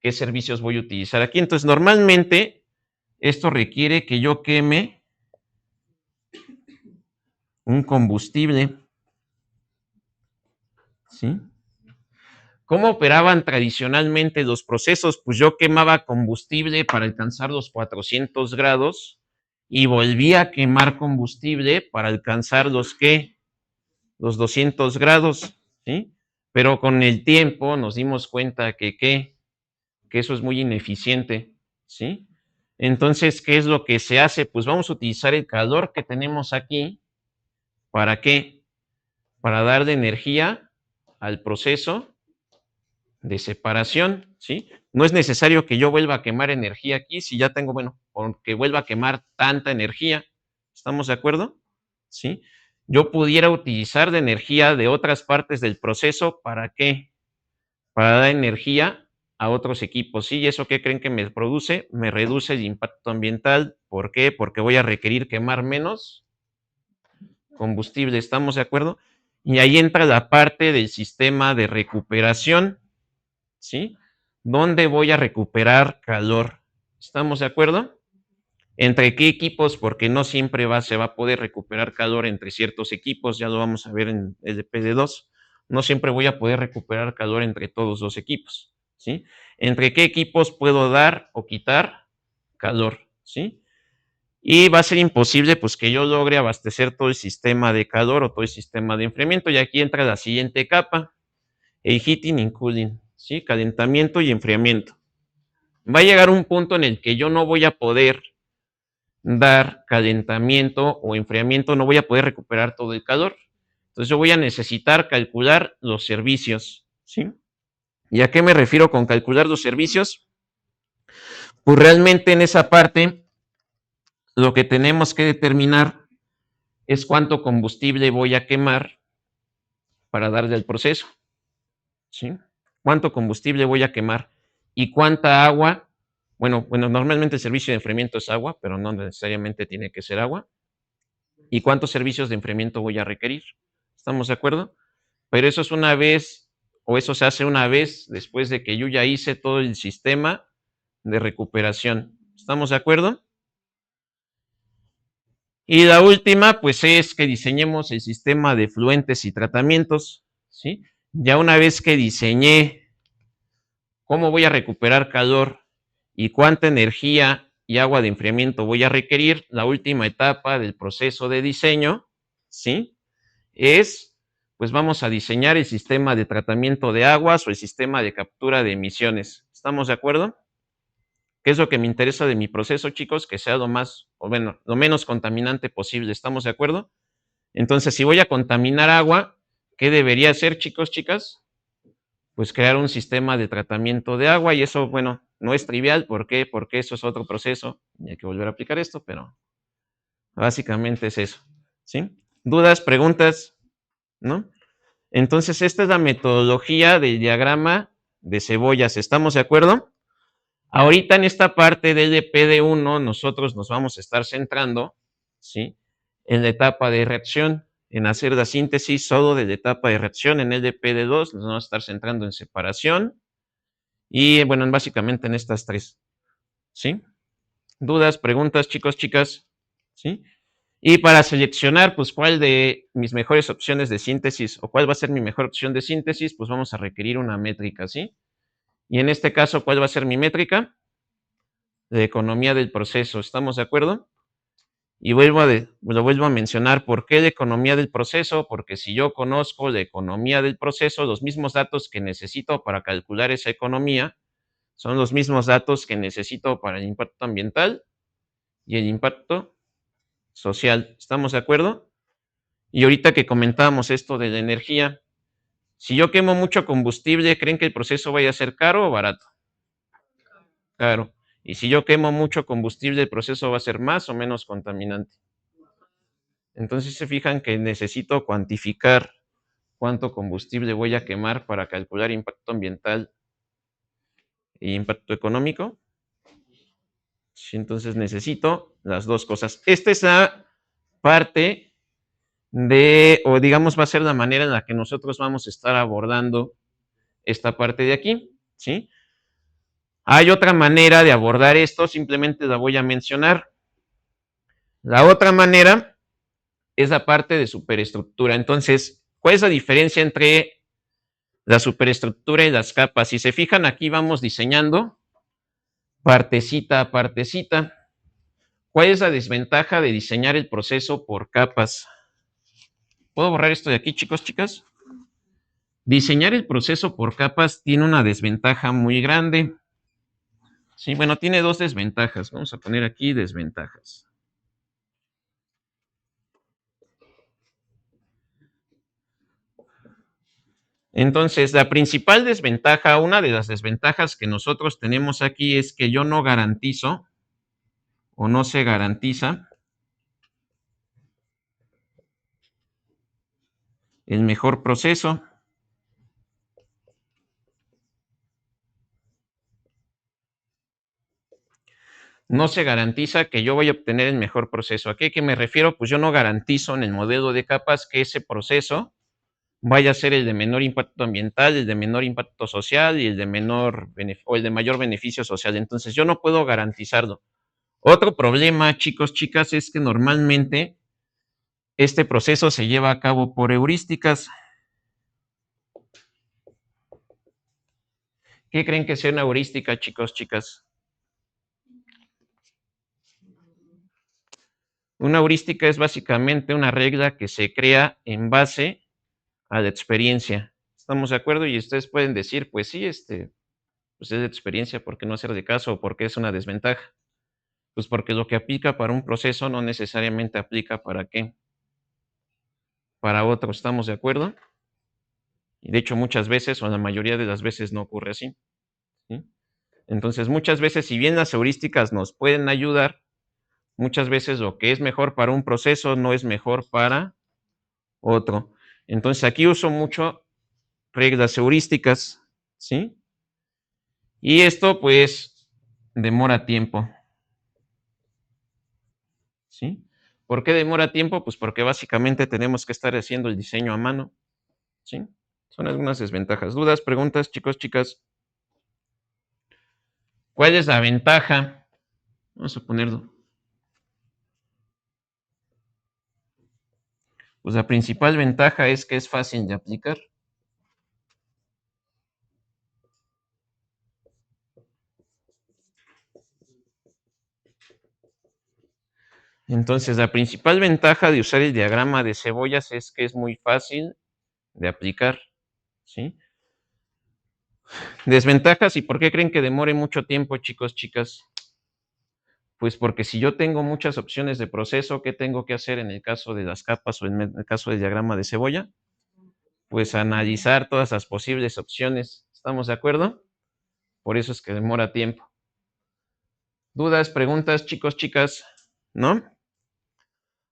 qué servicios voy a utilizar aquí. Entonces, normalmente esto requiere que yo queme un combustible, ¿sí? ¿Cómo operaban tradicionalmente los procesos? Pues yo quemaba combustible para alcanzar los 400 grados y volvía a quemar combustible para alcanzar los 200 grados, ¿sí? Pero con el tiempo nos dimos cuenta que eso es muy ineficiente, ¿sí? Entonces, ¿qué es lo que se hace? Pues vamos a utilizar el calor que tenemos aquí. ¿Para qué? Para darle energía al proceso de separación, ¿sí? No es necesario que yo vuelva a quemar energía aquí si ya tengo, bueno, porque vuelva a quemar tanta energía. ¿Estamos de acuerdo? ¿Sí? Yo pudiera utilizar de energía de otras partes del proceso, ¿para qué? Para dar energía a otros equipos. ¿Sí? ¿Y eso qué creen que me produce? Me reduce el impacto ambiental. ¿Por qué? Porque voy a requerir quemar menos combustible. ¿Estamos de acuerdo? Y ahí entra la parte del sistema de recuperación, ¿sí? ¿Dónde voy a recuperar calor? ¿Estamos de acuerdo? ¿Entre qué equipos? Porque no siempre se va a poder recuperar calor entre ciertos equipos, ya lo vamos a ver en el PD2. No siempre voy a poder recuperar calor entre todos los equipos, ¿sí? ¿Entre qué equipos puedo dar o quitar calor, ¿sí? Y va a ser imposible pues que yo logre abastecer todo el sistema de calor o todo el sistema de enfriamiento, y aquí entra la siguiente capa, el heating and cooling, ¿sí? Calentamiento y enfriamiento. Va a llegar un punto en el que yo no voy a poder dar calentamiento o enfriamiento, no voy a poder recuperar todo el calor. Entonces yo voy a necesitar calcular los servicios, ¿sí? ¿Y a qué me refiero con calcular los servicios? Pues realmente en esa parte lo que tenemos que determinar es cuánto combustible voy a quemar para darle al proceso, ¿sí? ¿Cuánto combustible voy a quemar? ¿Y cuánta agua? Bueno, normalmente el servicio de enfriamiento es agua, pero no necesariamente tiene que ser agua. ¿Y cuántos servicios de enfriamiento voy a requerir? ¿Estamos de acuerdo? Pero eso es una vez, o eso se hace una vez después de que yo ya hice todo el sistema de recuperación. ¿Estamos de acuerdo? Y la última, pues es que diseñemos el sistema de fluentes y tratamientos, ¿sí? Ya una vez que diseñé cómo voy a recuperar calor y cuánta energía y agua de enfriamiento voy a requerir, la última etapa del proceso de diseño, ¿sí? Es, pues vamos a diseñar el sistema de tratamiento de aguas o el sistema de captura de emisiones. ¿Estamos de acuerdo? ¿Qué es lo que me interesa de mi proceso, chicos? Que sea lo más, o bueno, lo menos contaminante posible. ¿Estamos de acuerdo? Entonces, si voy a contaminar agua, ¿qué debería hacer, chicos, chicas? Pues crear un sistema de tratamiento de agua, y eso, bueno, no es trivial. ¿Por qué? Porque eso es otro proceso y hay que volver a aplicar esto, pero básicamente es eso, ¿sí? ¿Dudas, preguntas? ¿No? Entonces, esta es la metodología del diagrama de cebollas. ¿Estamos de acuerdo? Ahorita en esta parte del PD1 nosotros nos vamos a estar centrando, ¿sí? En la etapa de reacción, en hacer la síntesis solo de la etapa de reacción. En el de PD2 nos vamos a estar centrando en separación y, bueno, básicamente en estas tres, ¿sí? ¿Dudas, preguntas, chicos, chicas? ¿Sí? Y para seleccionar, pues, cuál de mis mejores opciones de síntesis o cuál va a ser mi mejor opción de síntesis, pues vamos a requerir una métrica, ¿sí? Y en este caso, ¿cuál va a ser mi métrica? De economía del proceso, ¿estamos de acuerdo? Y lo vuelvo a mencionar, ¿por qué de economía del proceso? Porque si yo conozco la economía del proceso, los mismos datos que necesito para calcular esa economía son los mismos datos que necesito para el impacto ambiental y el impacto social, ¿estamos de acuerdo? Y ahorita que comentábamos esto de la energía, si yo quemo mucho combustible, ¿creen que el proceso vaya a ser caro o barato? Caro. Y si yo quemo mucho combustible, ¿el proceso va a ser más o menos contaminante? Entonces se fijan que necesito cuantificar cuánto combustible voy a quemar para calcular impacto ambiental e impacto económico. Sí, entonces necesito las dos cosas. Esta es la parte de, o digamos, va a ser la manera en la que nosotros vamos a estar abordando esta parte de aquí, ¿sí? Hay otra manera de abordar esto, simplemente la voy a mencionar. La otra manera es la parte de superestructura. Entonces, ¿cuál es la diferencia entre la superestructura y las capas? Si se fijan, aquí vamos diseñando partecita a partecita. ¿Cuál es la desventaja de diseñar el proceso por capas? ¿Puedo borrar esto de aquí, chicos, chicas? Diseñar el proceso por capas tiene una desventaja muy grande, Sí, bueno, tiene dos desventajas. Vamos a poner aquí desventajas. Entonces, la principal desventaja, una de las desventajas que nosotros tenemos aquí es que yo no garantizo o no se garantiza el mejor proceso. No se garantiza que yo voy a obtener el mejor proceso. ¿A qué me refiero? Pues yo no garantizo en el modelo de capas que ese proceso vaya a ser el de menor impacto ambiental, el de menor impacto social y el de o el de mayor beneficio social. Entonces yo no puedo garantizarlo. Otro problema, chicos, chicas, es que normalmente este proceso se lleva a cabo por heurísticas. ¿Qué creen que sea una heurística, chicos, chicas? Una heurística es básicamente una regla que se crea en base a la experiencia. ¿Estamos de acuerdo? Y ustedes pueden decir, pues sí, pues es de experiencia, ¿por qué no hacer de caso? ¿O por qué es una desventaja? Pues porque lo que aplica para un proceso no necesariamente aplica para qué, para otro. ¿Estamos de acuerdo? Y de hecho muchas veces, o la mayoría de las veces, no ocurre así. ¿Sí? Entonces, muchas veces, si bien las heurísticas nos pueden ayudar, muchas veces lo que es mejor para un proceso no es mejor para otro. Entonces, aquí uso mucho reglas heurísticas, ¿sí? Y esto, pues, demora tiempo, ¿sí? ¿Por qué demora tiempo? Pues porque básicamente tenemos que estar haciendo el diseño a mano, ¿sí? Son algunas desventajas. ¿Dudas, preguntas, chicos, chicas? ¿Cuál es la ventaja? Vamos a ponerlo. Pues la principal ventaja es que es fácil de aplicar. Entonces, la principal ventaja de usar el diagrama de cebollas es que es muy fácil de aplicar, ¿sí? Desventajas, ¿y por qué creen que demore mucho tiempo, chicos, chicas? Pues porque si yo tengo muchas opciones de proceso, ¿qué tengo que hacer en el caso de las capas o en el caso del diagrama de cebolla? Pues analizar todas las posibles opciones. ¿Estamos de acuerdo? Por eso es que demora tiempo. ¿Dudas, preguntas, chicos, chicas? ¿No?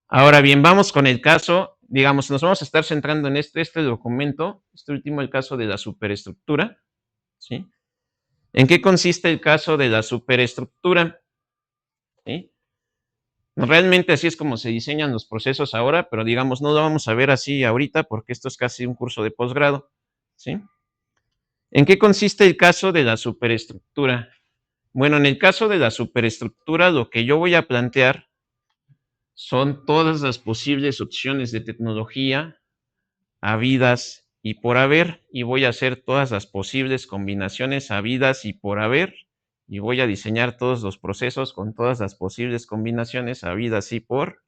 Ahora bien, vamos con el caso, digamos, nos vamos a estar centrando en este documento, este último, el caso de la superestructura, ¿sí? ¿En qué consiste el caso de la superestructura? ¿Sí? Realmente así es como se diseñan los procesos ahora, pero digamos, no lo vamos a ver así ahorita porque esto es casi un curso de posgrado, ¿sí? ¿En qué consiste el caso de la superestructura? Bueno, en el caso de la superestructura, lo que yo voy a plantear son todas las posibles opciones de tecnología habidas y por haber, y voy a hacer todas las posibles combinaciones habidas y por haber, y voy a diseñar todos los procesos con todas las posibles combinaciones habidas y por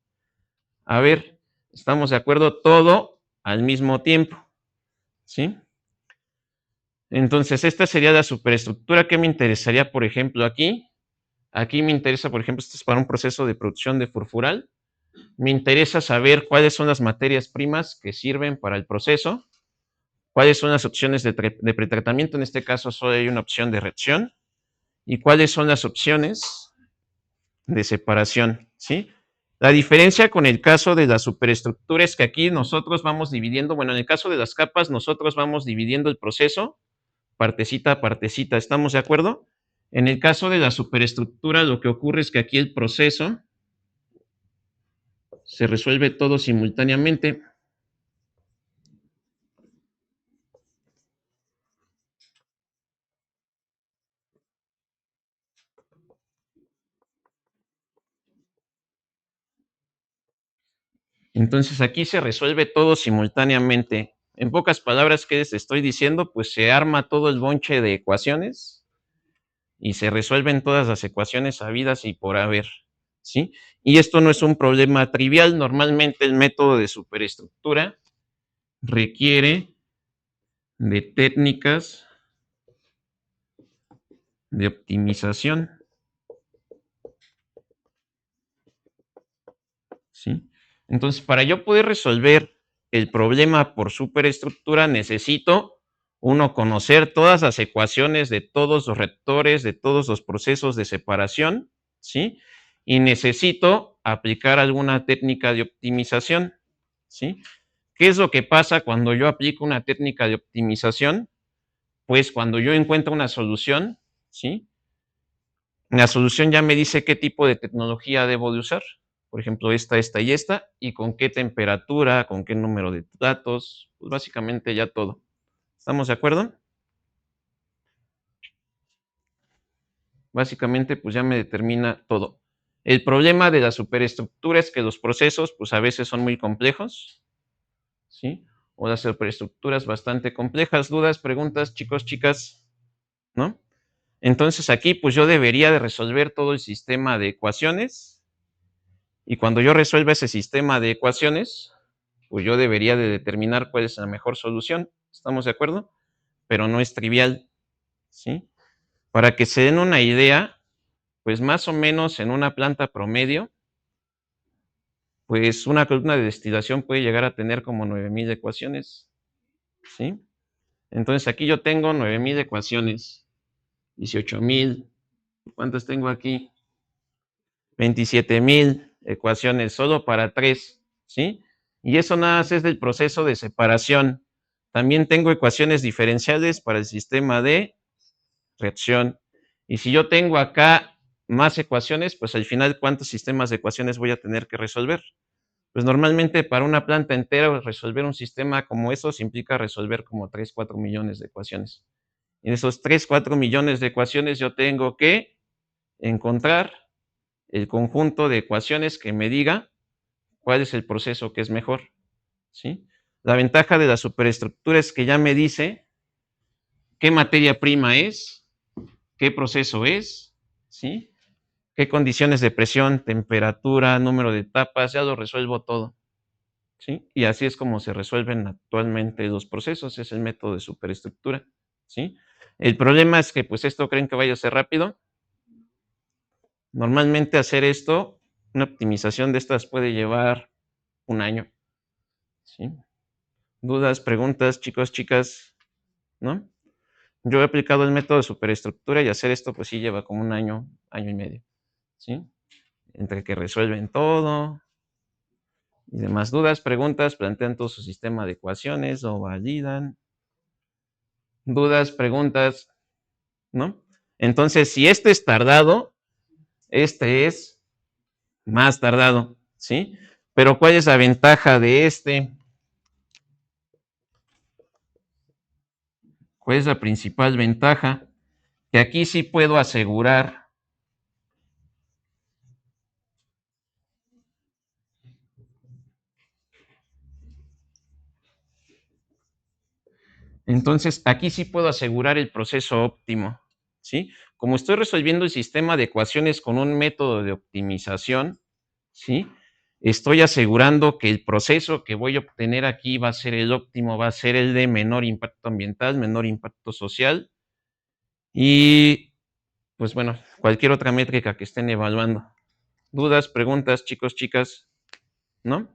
haber. ¿Estamos de acuerdo? Todo al mismo tiempo, ¿sí? Entonces, esta sería la superestructura que me interesaría, por ejemplo, aquí. Aquí me interesa, por ejemplo, esto es para un proceso de producción de furfural. Me interesa saber cuáles son las materias primas que sirven para el proceso, cuáles son las opciones de pretratamiento, en este caso solo hay una opción de reacción, y cuáles son las opciones de separación, ¿sí? La diferencia con el caso de la superestructura es que aquí nosotros vamos dividiendo, bueno, en el caso de las capas, nosotros vamos dividiendo el proceso partecita a partecita, ¿estamos de acuerdo? En el caso de la superestructura, lo que ocurre es que aquí el proceso se resuelve todo simultáneamente. Entonces aquí se resuelve todo simultáneamente. En pocas palabras, ¿qué les estoy diciendo? Pues se arma todo el bonche de ecuaciones y se resuelven todas las ecuaciones habidas y por haber, ¿sí? Y esto no es un problema trivial. Normalmente el método de superestructura requiere de técnicas de optimización. ¿Sí? Entonces, para yo poder resolver el problema por superestructura, necesito, uno, conocer todas las ecuaciones de todos los reactores, de todos los procesos de separación, ¿sí? Y necesito aplicar alguna técnica de optimización, ¿sí? ¿Qué es lo que pasa cuando yo aplico una técnica de optimización? Pues cuando yo encuentro una solución, ¿sí? La solución ya me dice qué tipo de tecnología debo de usar. Por ejemplo, esta y con qué temperatura, con qué número de datos, pues básicamente ya todo. ¿Estamos de acuerdo? Básicamente, pues ya me determina todo. El problema de la superestructura es que los procesos, pues a veces son muy complejos, ¿sí? O las superestructuras bastante complejas. ¿Dudas, preguntas, chicos, chicas? ¿No? Entonces aquí, pues yo debería de resolver todo el sistema de ecuaciones. Y cuando yo resuelva ese sistema de ecuaciones, pues yo debería de determinar cuál es la mejor solución. ¿Estamos de acuerdo? Pero no es trivial, ¿sí? Para que se den una idea, pues más o menos en una planta promedio, pues una columna de destilación puede llegar a tener como 9000 ecuaciones, ¿sí? Entonces aquí yo tengo 9000 ecuaciones, 18000, ¿cuántas tengo aquí? 27000 ecuaciones solo para 3, ¿sí? Y eso nada más es del proceso de separación. También tengo ecuaciones diferenciales para el sistema de reacción. Y si yo tengo acá más ecuaciones, pues al final, ¿cuántos sistemas de ecuaciones voy a tener que resolver? Pues normalmente para una planta entera resolver un sistema como esos implica resolver como 3, 4 millones de ecuaciones. En esos 3, 4 millones de ecuaciones yo tengo que encontrar el conjunto de ecuaciones que me diga cuál es el proceso que es mejor, ¿sí? La ventaja de la superestructura es que ya me dice qué materia prima es, qué proceso es, ¿sí? Qué condiciones de presión, temperatura, número de etapas, ya lo resuelvo todo, ¿sí? Y así es como se resuelven actualmente los procesos, es el método de superestructura, ¿sí? El problema es que, pues, esto creen que vaya a ser rápido. Normalmente hacer esto, una optimización de estas puede llevar un año, ¿sí? ¿Dudas, preguntas, chicos, chicas? ¿No? Yo he aplicado el método de superestructura y hacer esto, pues sí lleva como un año, año y medio, ¿sí? Entre que resuelven todo y demás. ¿Dudas, preguntas? Plantean todo su sistema de ecuaciones o validan. ¿Dudas, preguntas? ¿No? Entonces, si este es tardado, este es más tardado, ¿sí? Pero ¿cuál es la ventaja de este? ¿Cuál es la principal ventaja? Que aquí sí puedo asegurar. Entonces, aquí sí puedo asegurar el proceso óptimo, ¿sí? Como estoy resolviendo el sistema de ecuaciones con un método de optimización, ¿sí? Estoy asegurando que el proceso que voy a obtener aquí va a ser el óptimo, va a ser el de menor impacto ambiental, menor impacto social y, pues bueno, cualquier otra métrica que estén evaluando. ¿Dudas, preguntas, chicos, chicas? ¿No?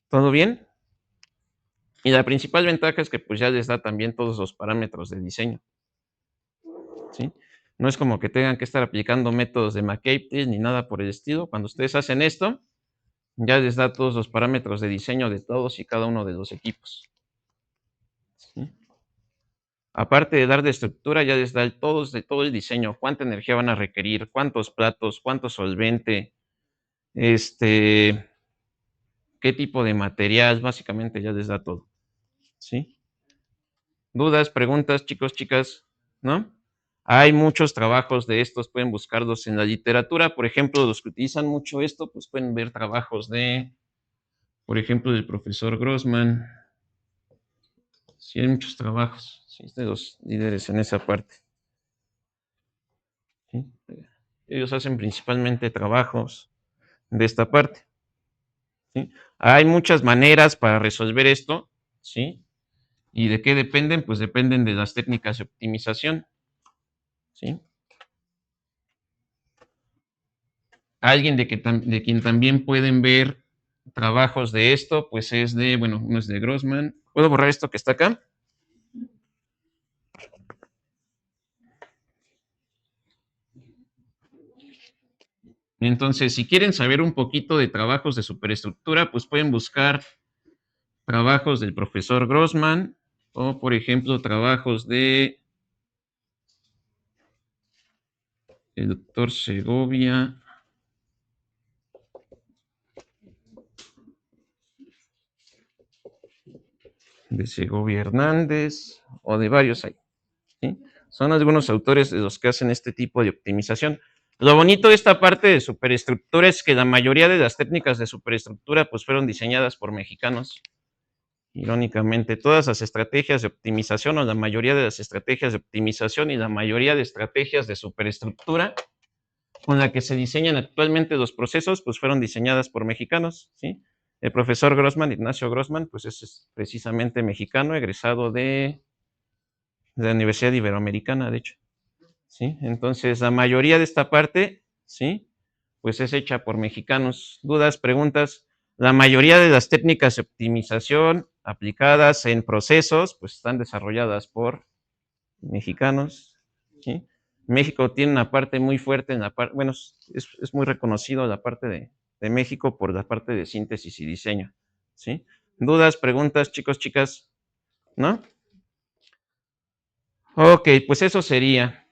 ¿Todo bien? Y la principal ventaja es que pues ya les da también todos los parámetros de diseño, ¿sí? No es como que tengan que estar aplicando métodos de McCabe ni nada por el estilo. Cuando ustedes hacen esto, ya les da todos los parámetros de diseño de todos y cada uno de los equipos, ¿sí? Aparte de dar de estructura, ya les da de todo el diseño, cuánta energía van a requerir, cuántos platos, cuánto solvente, qué tipo de material, básicamente ya les da todo, ¿sí? ¿Dudas, preguntas, chicos, chicas? ¿No? Hay muchos trabajos de estos, pueden buscarlos en la literatura. Por ejemplo, los que utilizan mucho esto, pues pueden ver trabajos de, por ejemplo, del profesor Grossman. Sí, hay muchos trabajos, sí, de los líderes en esa parte, ¿sí? Ellos hacen principalmente trabajos de esta parte, ¿sí? Hay muchas maneras para resolver esto, ¿sí? ¿Y de qué dependen? Pues dependen de las técnicas de optimización, ¿sí? Alguien de quien también pueden ver trabajos de esto, pues es de, bueno, uno es de Grossman. ¿Puedo borrar esto que está acá? Entonces, si quieren saber un poquito de trabajos de superestructura, pues pueden buscar trabajos del profesor Grossman o, por ejemplo, trabajos de el doctor Segovia, de Segovia Hernández o de varios ahí, ¿sí? Son algunos autores de los que hacen este tipo de optimización. Lo bonito de esta parte de superestructura es que la mayoría de las técnicas de superestructura pues fueron diseñadas por mexicanos. Irónicamente, todas las estrategias de optimización o la mayoría de las estrategias de optimización y la mayoría de estrategias de superestructura con la que se diseñan actualmente los procesos, pues fueron diseñadas por mexicanos, ¿sí? El profesor Grossman, Ignacio Grossman, pues es precisamente mexicano, egresado de la Universidad Iberoamericana, de hecho, ¿sí? Entonces, la mayoría de esta parte, ¿sí? Pues es hecha por mexicanos. ¿Dudas, preguntas? La mayoría de las técnicas de optimización aplicadas en procesos, pues están desarrolladas por mexicanos, ¿sí? México tiene una parte muy fuerte en la parte, bueno, es muy reconocido la parte de México por la parte de síntesis y diseño, ¿sí? ¿Dudas, preguntas, chicos, chicas? ¿No? Ok, pues eso sería,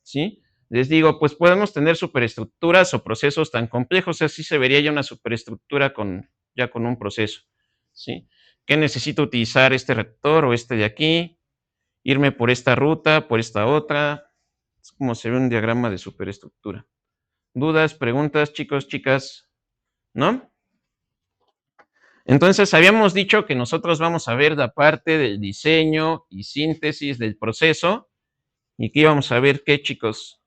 ¿sí? Les digo, pues podemos tener superestructuras o procesos tan complejos, así se vería ya una superestructura ya con un proceso, ¿sí? ¿Qué necesito utilizar este reactor o este de aquí? Irme por esta ruta, por esta otra. Es como se ve un diagrama de superestructura. ¿Dudas, preguntas, chicos, chicas? ¿No? Entonces, habíamos dicho que nosotros vamos a ver la parte del diseño y síntesis del proceso. Y aquí vamos a ver qué, chicos.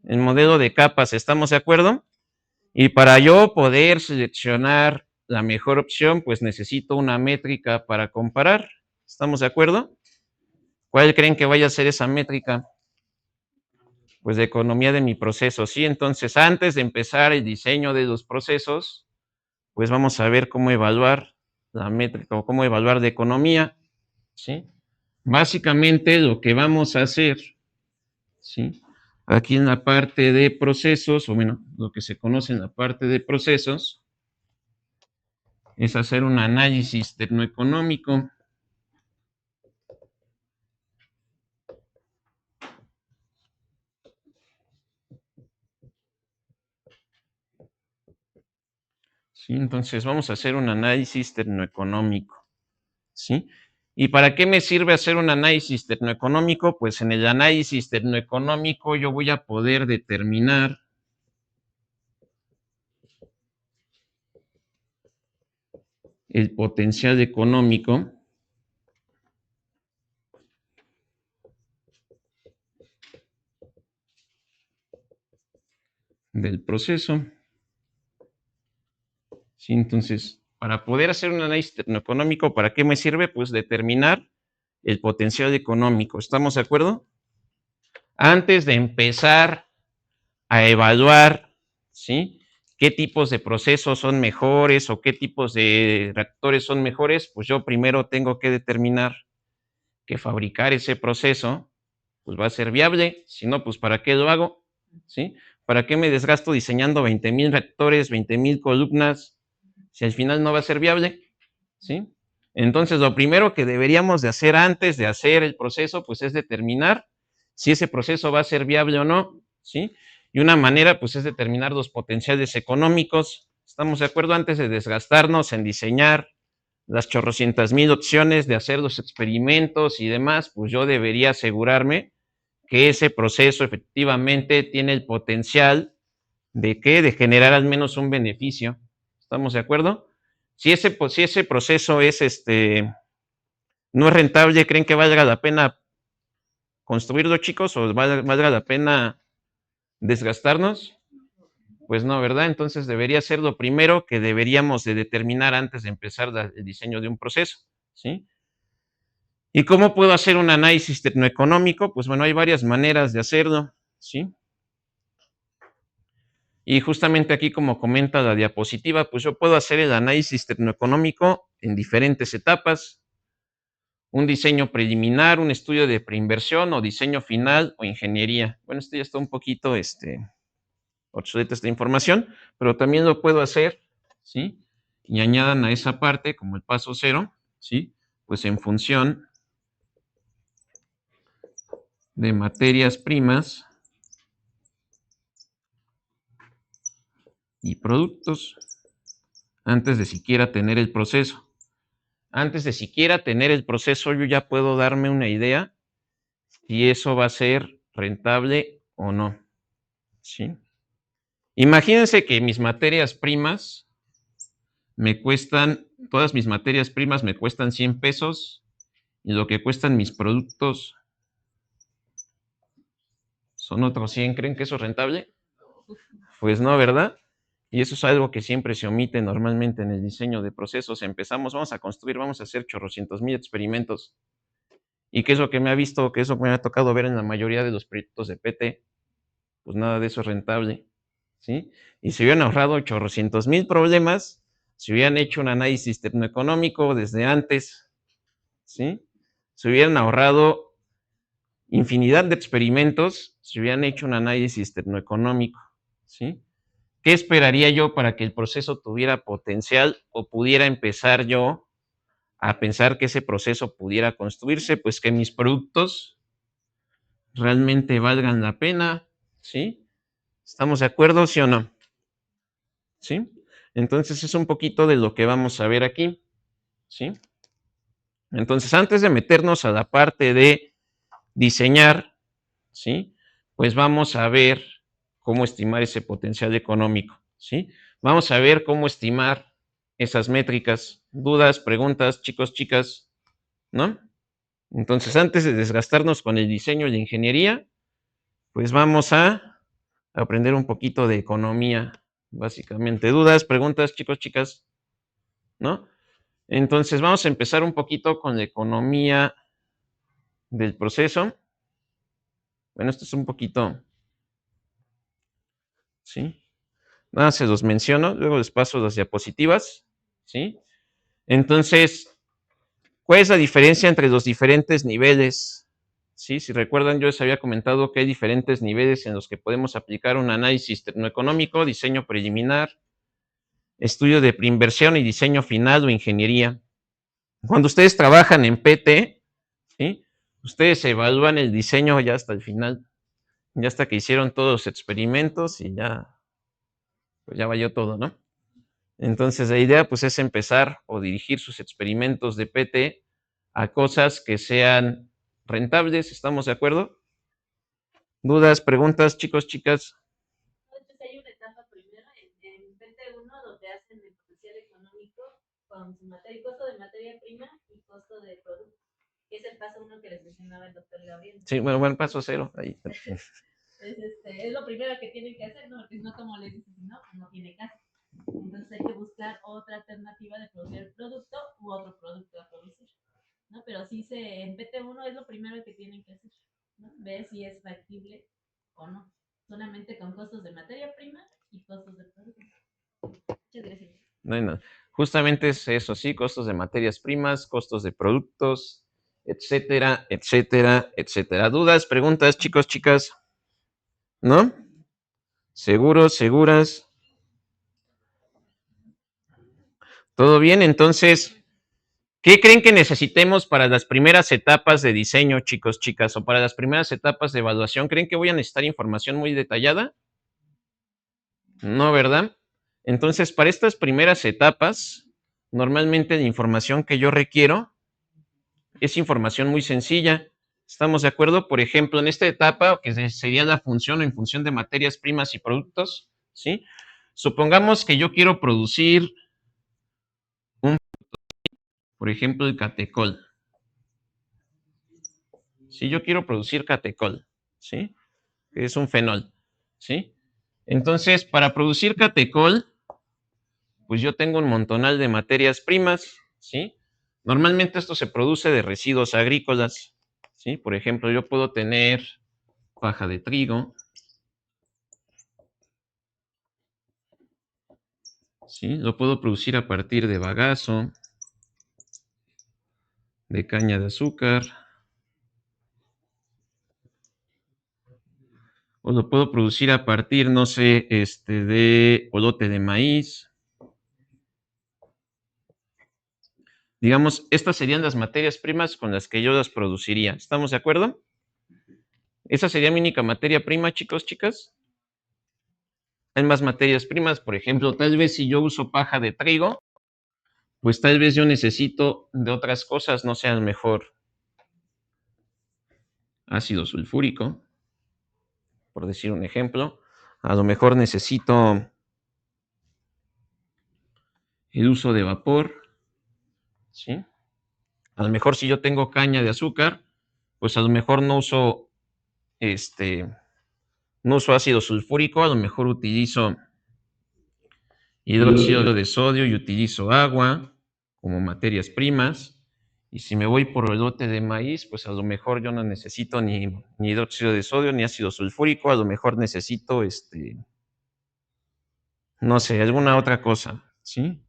El modelo de capas, ¿estamos de acuerdo? Y para yo poder seleccionar la mejor opción, pues necesito una métrica para comparar. ¿Estamos de acuerdo? ¿Cuál creen que vaya a ser esa métrica? Pues de economía de mi proceso, ¿sí? Entonces, antes de empezar el diseño de los procesos, pues vamos a ver cómo evaluar la métrica o cómo evaluar de economía, ¿sí? Básicamente lo que vamos a hacer, ¿sí? Aquí en la parte de procesos, o bueno, lo que se conoce en la parte de procesos, es hacer un análisis tecnoeconómico. ¿Sí? Entonces vamos a hacer un análisis tecnoeconómico, ¿sí? ¿Y para qué me sirve hacer un análisis tecnoeconómico? Pues en el análisis tecnoeconómico yo voy a poder determinar el potencial económico del proceso. ¿Sí? Entonces, para poder hacer un análisis tecnoeconómico, ¿para qué me sirve? Pues determinar el potencial económico. ¿Estamos de acuerdo? Antes de empezar a evaluar, ¿sí? ¿Qué tipos de procesos son mejores o qué tipos de reactores son mejores? Pues yo primero tengo que determinar que fabricar ese proceso pues va a ser viable, si no, pues ¿para qué lo hago? ¿Sí? ¿Para qué me desgasto diseñando 20,000 reactores, 20,000 columnas, si al final no va a ser viable? ¿Sí? Entonces, lo primero que deberíamos de hacer antes de hacer el proceso, pues es determinar si ese proceso va a ser viable o no, ¿sí? Y una manera, pues es determinar los potenciales económicos. ¿Estamos de acuerdo? Antes de desgastarnos en diseñar las chorrocientas mil opciones de hacer los experimentos y demás, pues yo debería asegurarme que ese proceso efectivamente tiene el potencial de que de generar al menos un beneficio. ¿Estamos de acuerdo? Si ese proceso es no es rentable, ¿creen que valga la pena construirlo, chicos? ¿O valga la pena desgastarnos? Pues no, ¿verdad? Entonces debería ser lo primero que deberíamos de determinar antes de empezar el diseño de un proceso, ¿sí? ¿Y cómo puedo hacer un análisis tecnoeconómico? Pues bueno, hay varias maneras de hacerlo, ¿sí? Y justamente aquí, como comenta la diapositiva, pues yo puedo hacer el análisis tecnoeconómico en diferentes etapas: un diseño preliminar, un estudio de preinversión, o diseño final, o ingeniería. Bueno, esto ya está un poquito obsoleta esta información, pero también lo puedo hacer, ¿sí? Y añadan a esa parte como el paso 0, ¿sí? Pues en función de materias primas y productos, antes de siquiera tener el proceso. Antes de siquiera tener el proceso, yo ya puedo darme una idea si eso va a ser rentable o no, ¿sí? Imagínense que mis materias primas me cuestan, todas mis materias primas me cuestan 100 pesos, y lo que cuestan mis productos son otros 100. ¿Creen que eso es rentable? Pues no, ¿verdad? Y eso es algo que siempre se omite normalmente en el diseño de procesos. Empezamos, vamos a construir, vamos a hacer chorrocientos mil experimentos. ¿Y qué es lo que me ha visto, qué es lo que me ha tocado ver en la mayoría de los proyectos de PT? Pues nada de eso es rentable, ¿sí? Y se hubieran ahorrado chorrocientos mil problemas, si hubieran hecho un análisis tecnoeconómico desde antes, ¿sí? Se hubieran ahorrado infinidad de experimentos, si hubieran hecho un análisis tecnoeconómico, ¿sí? ¿Qué esperaría yo para que el proceso tuviera potencial o pudiera empezar yo a pensar que ese proceso pudiera construirse? Pues que mis productos realmente valgan la pena, ¿sí? ¿Estamos de acuerdo, sí o no? ¿Sí? Entonces es un poquito de lo que vamos a ver aquí, ¿sí? Entonces, antes de meternos a la parte de diseñar, ¿sí? Pues vamos a ver cómo estimar ese potencial económico, ¿sí? Vamos a ver cómo estimar esas métricas. ¿Dudas, preguntas, chicos, chicas? ¿No? Entonces, antes de desgastarnos con el diseño y la ingeniería, pues vamos a aprender un poquito de economía, básicamente. ¿Dudas, preguntas, chicos, chicas? ¿No? Entonces, vamos a empezar un poquito con la economía del proceso. Bueno, esto es un poquito, ¿sí? Nada, se los menciono, luego les paso las diapositivas, ¿sí? Entonces, ¿cuál es la diferencia entre los diferentes niveles? ¿Sí? Si recuerdan, yo les había comentado que hay diferentes niveles en los que podemos aplicar un análisis tecnoeconómico: diseño preliminar, estudio de preinversión y diseño final o ingeniería. Cuando ustedes trabajan en PT, ¿sí? Ustedes evalúan el diseño ya hasta el final, ya hasta que hicieron todos los experimentos y ya, pues ya valió todo, ¿no? Entonces, la idea pues es empezar o dirigir sus experimentos de PT a cosas que sean rentables. ¿Estamos de acuerdo? ¿Dudas, preguntas, chicos, chicas? Entonces hay una etapa primero en PT1 donde hacen el potencial económico con su materia, costo de materia prima y costo de producto. Es el paso 1 que les mencionaba el doctor Gabriel. Sí, bueno, paso 0. Ahí. Es lo primero que tienen que hacer, ¿no? Porque si no, como les dices, si no, pues no tiene caso. Entonces hay que buscar otra alternativa de producir el producto u otro producto a producir, ¿no? Pero sí en PT1 es lo primero que tienen que hacer, ¿no? Ver si es factible o no. Solamente con costos de materia prima y costos de producto. Muchas gracias. No hay nada. Justamente es eso, sí, costos de materias primas, costos de productos, etcétera, etcétera, etcétera. ¿Dudas, preguntas, chicos, chicas? ¿No? ¿Seguros, seguras? ¿Todo bien? Entonces, ¿qué creen que necesitemos para las primeras etapas de diseño, chicos, chicas? O para las primeras etapas de evaluación. ¿Creen que voy a necesitar información muy detallada? No, ¿verdad? Entonces, para estas primeras etapas, normalmente la información que yo requiero es información muy sencilla. ¿Estamos de acuerdo? Por ejemplo, en esta etapa, que sería la función o en función de materias primas y productos, ¿sí? Supongamos que yo quiero producir por ejemplo, el catecol. Si yo quiero producir catecol, ¿sí? Que es un fenol, ¿sí? Entonces, para producir catecol, pues yo tengo un montonal de materias primas, ¿sí? Normalmente esto se produce de residuos agrícolas, ¿sí? Por ejemplo, yo puedo tener paja de trigo, ¿sí? Lo puedo producir a partir de bagazo, de caña de azúcar, o lo puedo producir a partir, no sé, de olote de maíz. Digamos, estas serían las materias primas con las que yo las produciría. ¿Estamos de acuerdo? Esa sería mi única materia prima, chicos, chicas. Hay más materias primas, por ejemplo, tal vez si yo uso paja de trigo, pues tal vez yo necesito de otras cosas, no sé, a lo mejor ácido sulfúrico, por decir un ejemplo. A lo mejor necesito el uso de vapor, ¿sí? A lo mejor si yo tengo caña de azúcar, pues a lo mejor este, no uso ácido sulfúrico, a lo mejor utilizo hidróxido de sodio y utilizo agua como materias primas. Y si me voy por el lote de maíz, pues a lo mejor yo no necesito ni hidróxido de sodio ni ácido sulfúrico, a lo mejor necesito, no sé, alguna otra cosa, ¿sí?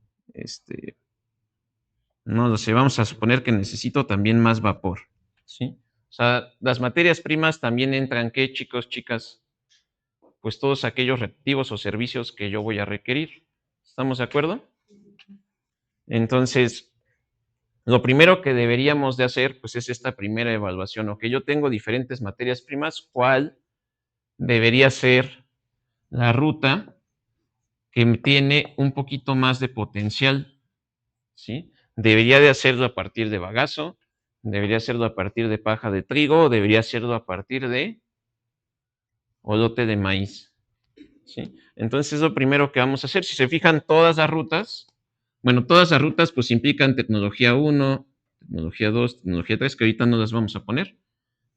No lo sé, vamos a suponer que necesito también más vapor, ¿sí? O sea, las materias primas también entran, ¿qué, chicos, chicas? Pues todos aquellos reactivos o servicios que yo voy a requerir. ¿Estamos de acuerdo? Entonces, lo primero que deberíamos de hacer, pues es esta primera evaluación, o que yo tengo diferentes materias primas, ¿cuál debería ser la ruta que tiene un poquito más de potencial? ¿Sí? Debería de hacerlo a partir de bagazo, debería hacerlo a partir de paja de trigo, o debería hacerlo a partir de olote de maíz, ¿sí? Entonces es lo primero que vamos a hacer. Si se fijan, todas las rutas, bueno, todas las rutas pues implican tecnología 1, tecnología 2, tecnología 3, que ahorita no las vamos a poner,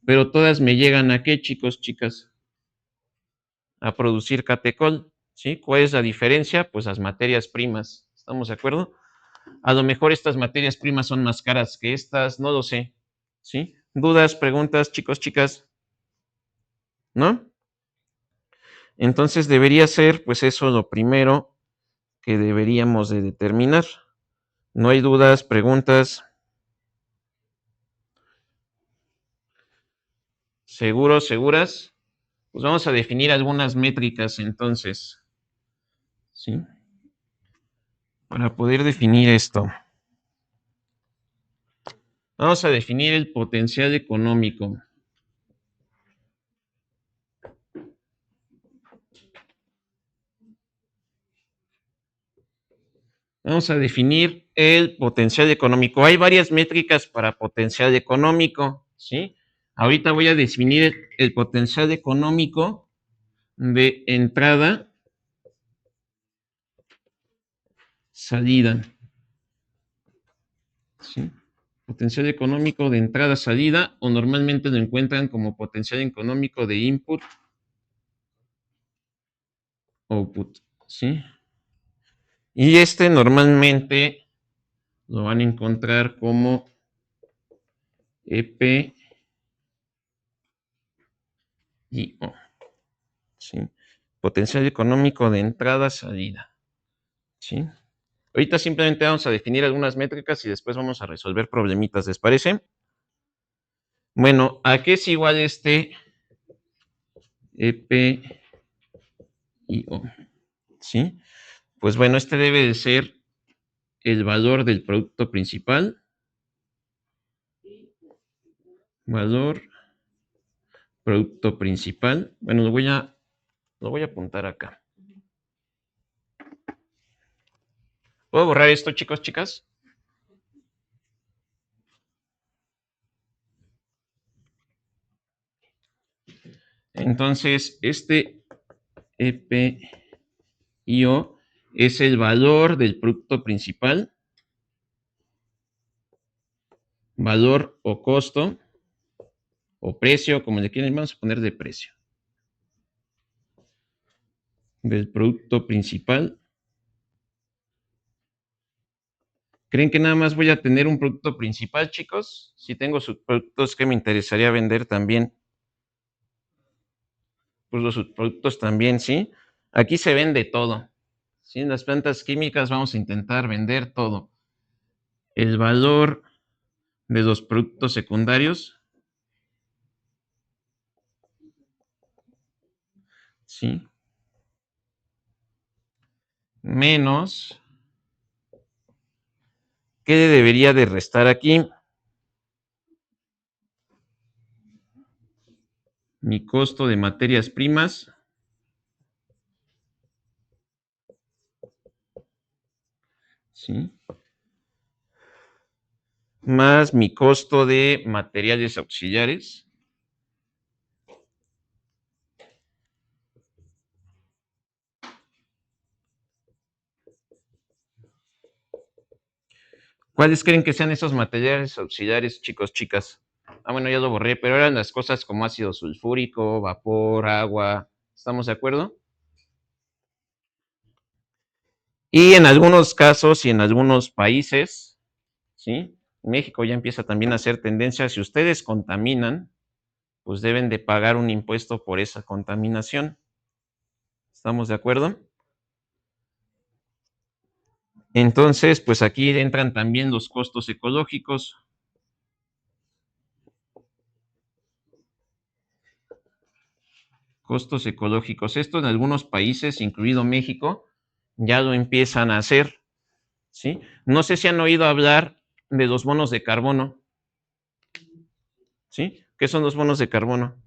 pero todas me llegan a qué, chicos, chicas, a producir catecol, ¿sí? ¿Cuál es la diferencia? Pues las materias primas, ¿estamos de acuerdo? A lo mejor estas materias primas son más caras que estas, no lo sé, ¿sí? ¿Dudas, preguntas, chicos, chicas? ¿No? Entonces debería ser, pues eso, lo primero que deberíamos de determinar. ¿No hay dudas, preguntas? ¿Seguros, seguras? Pues vamos a definir algunas métricas entonces, ¿sí? Para poder definir esto. Vamos a definir el potencial económico. Vamos a definir el potencial económico. Hay varias métricas para potencial económico, ¿sí? Ahorita voy a definir el potencial económico de entrada, salida, ¿sí? Potencial económico de entrada, salida, o normalmente lo encuentran como potencial económico de input, output, ¿sí? Y normalmente lo van a encontrar como EP y O, ¿sí? Potencial económico de entrada, salida, ¿sí? Ahorita simplemente vamos a definir algunas métricas y después vamos a resolver problemitas, ¿les parece? Bueno, ¿a qué es igual EP y O? ¿Sí? Pues bueno, debe de ser el valor del producto principal, valor, producto principal. Bueno, lo voy a apuntar acá. ¿Puedo borrar esto, chicos, chicas? Entonces, EPIO es el valor del producto principal, valor o costo, o precio, como le quieren, vamos a poner de precio, del producto principal ¿Creen que nada más voy a tener un producto principal, chicos? Si tengo subproductos que me interesaría vender también. Pues los subproductos también, ¿sí? Aquí se vende todo. ¿Sí? En las plantas químicas vamos a intentar vender todo. El valor de los productos secundarios, ¿sí? Menos, ¿qué debería de restar aquí? Mi costo de materias primas, ¿sí? Más mi costo de materiales auxiliares. ¿Cuáles creen que sean esos materiales auxiliares, chicos, chicas? Ah, bueno, ya lo borré, pero eran las cosas como ácido sulfúrico, vapor, agua. ¿Estamos de acuerdo? Y en algunos casos y en algunos países, ¿sí? México ya empieza también a hacer tendencia. Si ustedes contaminan, pues deben de pagar un impuesto por esa contaminación. ¿Estamos de acuerdo? Entonces, pues aquí entran también los costos ecológicos. Costos ecológicos. Esto en algunos países, incluido México, ya lo empiezan a hacer, ¿sí? No sé si han oído hablar de los bonos de carbono, ¿sí? ¿Qué son los bonos de carbono?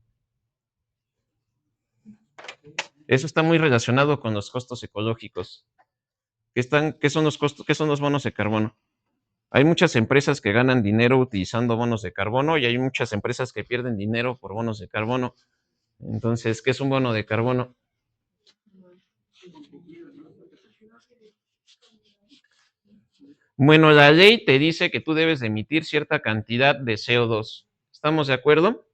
Eso está muy relacionado con los costos ecológicos. ¿Qué son los costos? ¿Qué son los bonos de carbono? Hay muchas empresas que ganan dinero utilizando bonos de carbono y hay muchas empresas que pierden dinero por bonos de carbono. Entonces, ¿qué es un bono de carbono? Bueno, la ley te dice que tú debes de emitir cierta cantidad de CO2. ¿Estamos de acuerdo?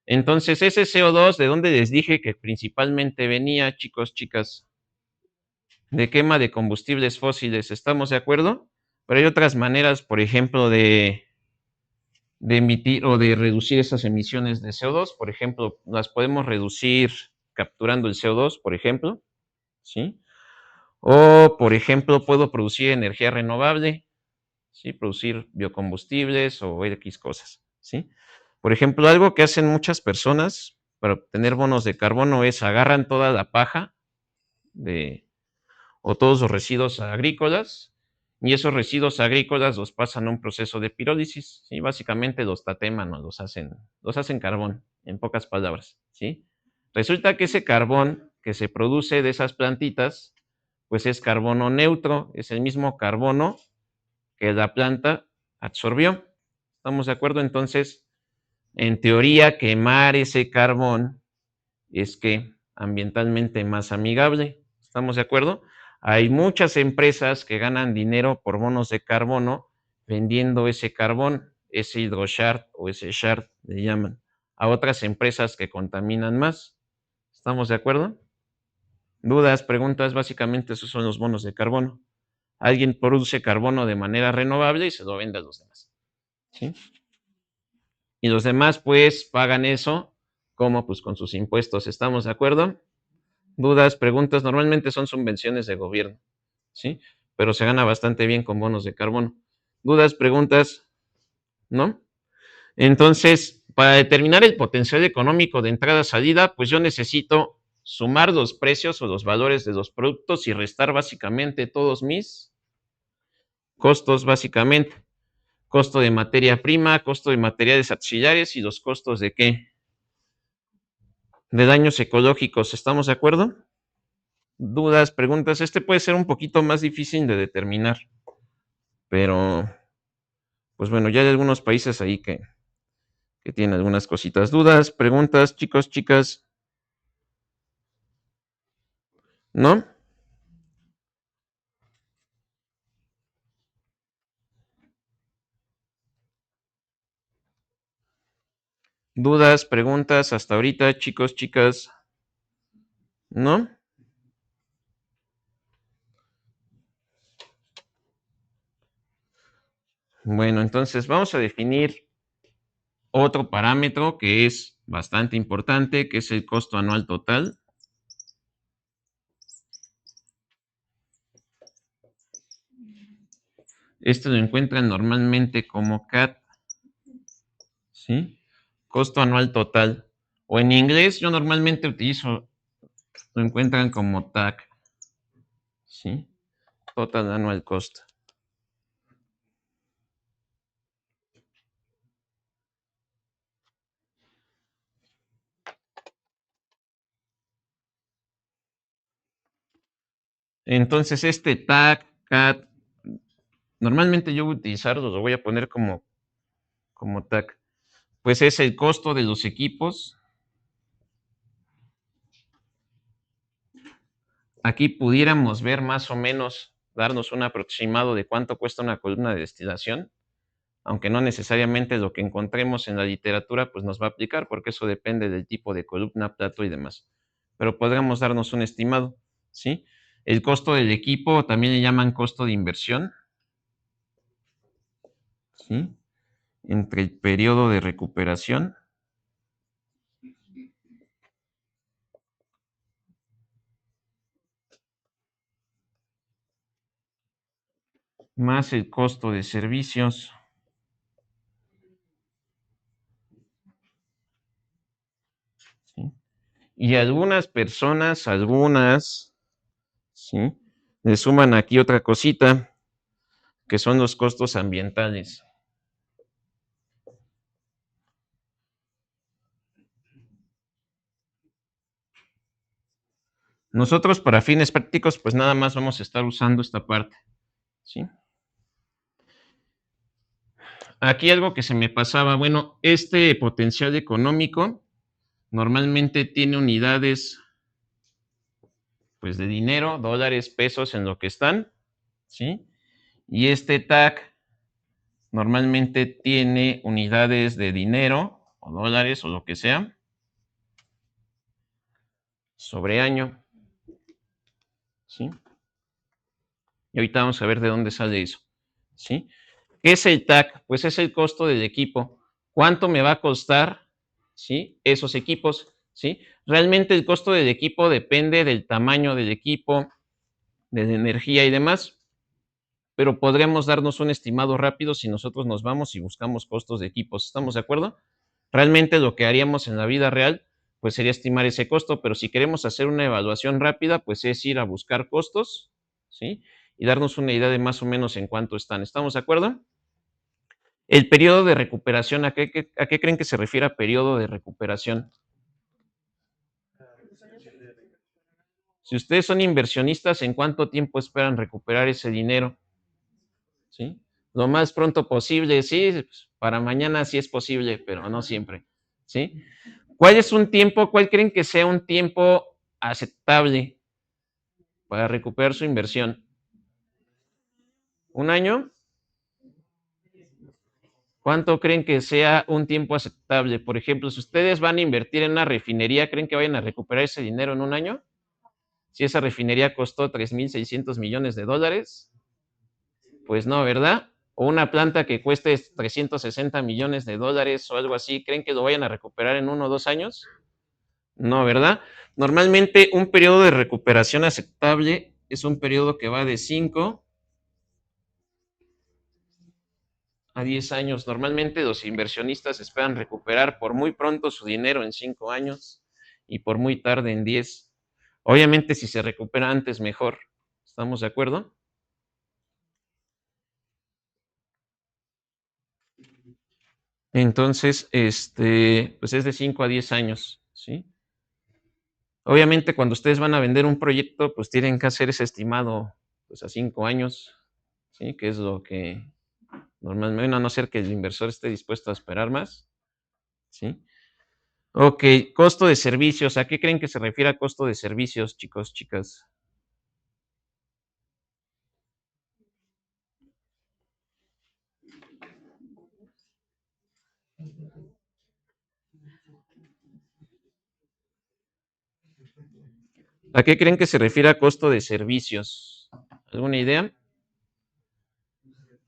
Entonces, ese CO2, ¿de dónde les dije que principalmente venía, chicos, chicas? De quema de combustibles fósiles. ¿Estamos de acuerdo? Pero hay otras maneras, por ejemplo, de emitir o de reducir esas emisiones de CO2. Por ejemplo, las podemos reducir capturando el CO2, por ejemplo, ¿sí? O, por ejemplo, puedo producir energía renovable, ¿sí? Producir biocombustibles o X cosas, ¿sí? Por ejemplo, algo que hacen muchas personas para obtener bonos de carbono es agarran toda la paja de, o todos los residuos agrícolas y esos residuos agrícolas los pasan a un proceso de pirólisis, ¿sí? Básicamente los tateman o los hacen carbón, en pocas palabras, ¿sí? Resulta que ese carbón que se produce de esas plantitas, pues es carbono neutro, es el mismo carbono que la planta absorbió. ¿Estamos de acuerdo? Entonces, en teoría, quemar ese carbón es que ambientalmente más amigable. ¿Estamos de acuerdo? Hay muchas empresas que ganan dinero por bonos de carbono vendiendo ese carbón, ese hidrochar o ese char, le llaman, a otras empresas que contaminan más. ¿Estamos de acuerdo? Dudas, preguntas, básicamente esos son los bonos de carbono. Alguien produce carbono de manera renovable y se lo vende a los demás. ¿Sí? Y los demás pues pagan eso como pues con sus impuestos. ¿Estamos de acuerdo? Dudas, preguntas, normalmente son subvenciones de gobierno, ¿sí? Pero se gana bastante bien con bonos de carbono. Dudas, preguntas, ¿no? Entonces, para determinar el potencial económico de entrada-salida, pues yo necesito sumar los precios o los valores de los productos y restar básicamente todos mis costos, básicamente. Costo de materia prima, costo de materiales auxiliares y los costos de qué? De daños ecológicos. ¿Estamos de acuerdo? Dudas, preguntas. Este puede ser un poquito más difícil de determinar, pero pues bueno, ya hay algunos países ahí que tienen algunas cositas. Dudas, preguntas, chicos, chicas, ¿no? Dudas, preguntas, hasta ahorita, chicos, chicas, ¿no? Bueno, entonces vamos a definir otro parámetro que es bastante importante, que es el costo anual total. Esto lo encuentran normalmente como CAT, ¿sí? Costo anual total. O en inglés yo normalmente utilizo, lo encuentran como TAC, ¿sí? Total Annual Cost. Entonces este TAC, CAT, normalmente yo voy a utilizarlo, lo voy a poner como TAC. Pues es el costo de los equipos. Aquí pudiéramos ver más o menos, darnos un aproximado de cuánto cuesta una columna de destilación, aunque no necesariamente lo que encontremos en la literatura pues nos va a aplicar, porque eso depende del tipo de columna, plato y demás. Pero podríamos darnos un estimado, ¿sí? El costo del equipo también le llaman costo de inversión, ¿sí? Entre el periodo de recuperación más el costo de servicios. ¿Sí? Y algunas personas, ¿sí? Le suman aquí otra cosita, que son los costos ambientales. Nosotros para fines prácticos, pues nada más vamos a estar usando esta parte, ¿sí? Aquí algo que se me pasaba, bueno, este potencial económico normalmente tiene unidades, pues de dinero, dólares, pesos en lo que están, ¿sí? Y este TAC normalmente tiene unidades de dinero o dólares o lo que sea sobre año, ¿sí? Y ahorita vamos a ver de dónde sale eso, ¿sí? ¿Qué es el TAC? Pues es el costo del equipo. ¿Cuánto me va a costar, ¿sí? Esos equipos, ¿sí? Realmente el costo del equipo depende del tamaño del equipo, de la energía y demás, pero podremos darnos un estimado rápido si nosotros nos vamos y buscamos costos de equipos. ¿Estamos de acuerdo? Realmente lo que haríamos en la vida real, pues sería estimar ese costo, pero si queremos hacer una evaluación rápida, pues es ir a buscar costos, ¿sí? Y darnos una idea de más o menos en cuánto están. ¿Estamos de acuerdo? El periodo de recuperación, ¿a qué creen que se refiere a periodo de recuperación? Si ustedes son inversionistas, ¿en cuánto tiempo esperan recuperar ese dinero? ¿Sí? Lo más pronto posible, sí, para mañana sí es posible, pero no siempre, ¿sí? ¿Cuál es un tiempo, cuál creen que sea un tiempo aceptable para recuperar su inversión? ¿Un año? ¿Cuánto creen que sea un tiempo aceptable? Por ejemplo, si ustedes van a invertir en una refinería, ¿creen que vayan a recuperar ese dinero en un año? Si esa refinería costó 3.600 millones de dólares, pues no, ¿verdad? O una planta que cueste 360 millones de dólares o algo así, ¿creen que lo vayan a recuperar en 1 o 2 años? No, ¿verdad? Normalmente un periodo de recuperación aceptable es un periodo que va de 5 a 10 años. Normalmente los inversionistas esperan recuperar por muy pronto su dinero en 5 años y por muy tarde en 10. Obviamente si se recupera antes mejor. ¿Estamos de acuerdo? Entonces, pues es de 5 a 10 años, ¿sí? Obviamente cuando ustedes van a vender un proyecto, pues tienen que hacer ese estimado pues a 5 años, ¿sí? Que es lo que normalmente, a no ser que el inversor esté dispuesto a esperar más, ¿sí? Ok, costo de servicios. ¿A qué creen que se refiere a costo de servicios, chicos, chicas? ¿A qué creen que se refiere a costo de servicios? ¿Alguna idea?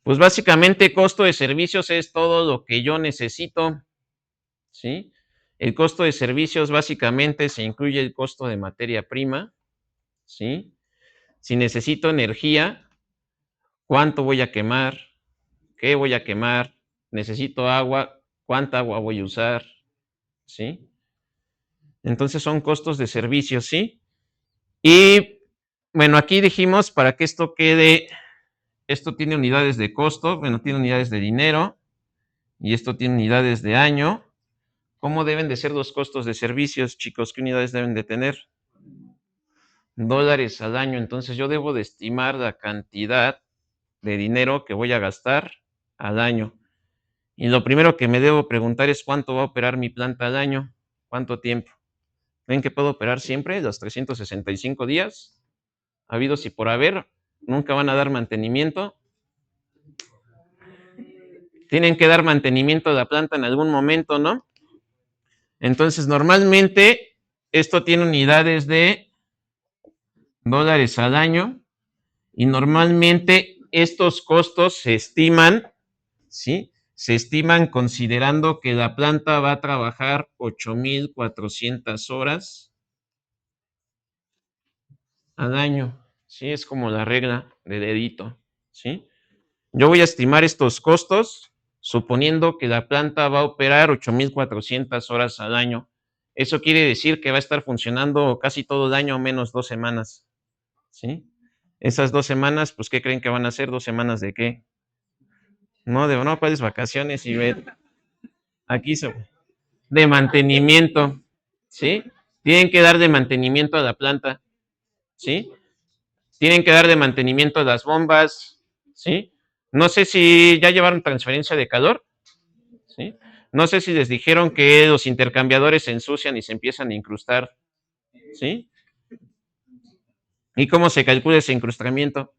Pues básicamente costo de servicios es todo lo que yo necesito, ¿sí? El costo de servicios básicamente se incluye el costo de materia prima, ¿sí? Si necesito energía, ¿cuánto voy a quemar? ¿Qué voy a quemar? Necesito agua, ¿cuánta agua voy a usar? ¿Sí? Entonces son costos de servicios, ¿sí? Y bueno, aquí dijimos para que esto quede, esto tiene unidades de costo, bueno, tiene unidades de dinero y esto tiene unidades de año. ¿Cómo deben de ser los costos de servicios, chicos? ¿Qué unidades deben de tener? Dólares al año. Entonces yo debo de estimar la cantidad de dinero que voy a gastar al año. Y lo primero que me debo preguntar es cuánto va a operar mi planta al año, cuánto tiempo. ¿Ven que puedo operar siempre los 365 días? Habidos y por haber, nunca van a dar mantenimiento. Tienen que dar mantenimiento a la planta en algún momento, ¿no? Entonces, normalmente, esto tiene unidades de dólares al año y normalmente estos costos se estiman, ¿sí? Se estiman considerando que la planta va a trabajar 8,400 horas al año, ¿sí? Es como la regla de dedito, ¿sí? Yo voy a estimar estos costos suponiendo que la planta va a operar 8,400 horas al año. Eso quiere decir que va a estar funcionando casi todo el año menos 2 semanas, ¿sí? Esas 2 semanas, pues, ¿qué creen que van a ser? ¿2 semanas de qué? No, ¿cuáles vacaciones? Y ver, aquí de mantenimiento, ¿sí? Tienen que dar de mantenimiento a la planta, ¿sí? Tienen que dar de mantenimiento a las bombas, ¿sí? No sé si ya llevaron transferencia de calor, ¿sí? No sé si les dijeron que los intercambiadores se ensucian y se empiezan a incrustar, ¿sí? ¿Y cómo se calcula ese incrustamiento?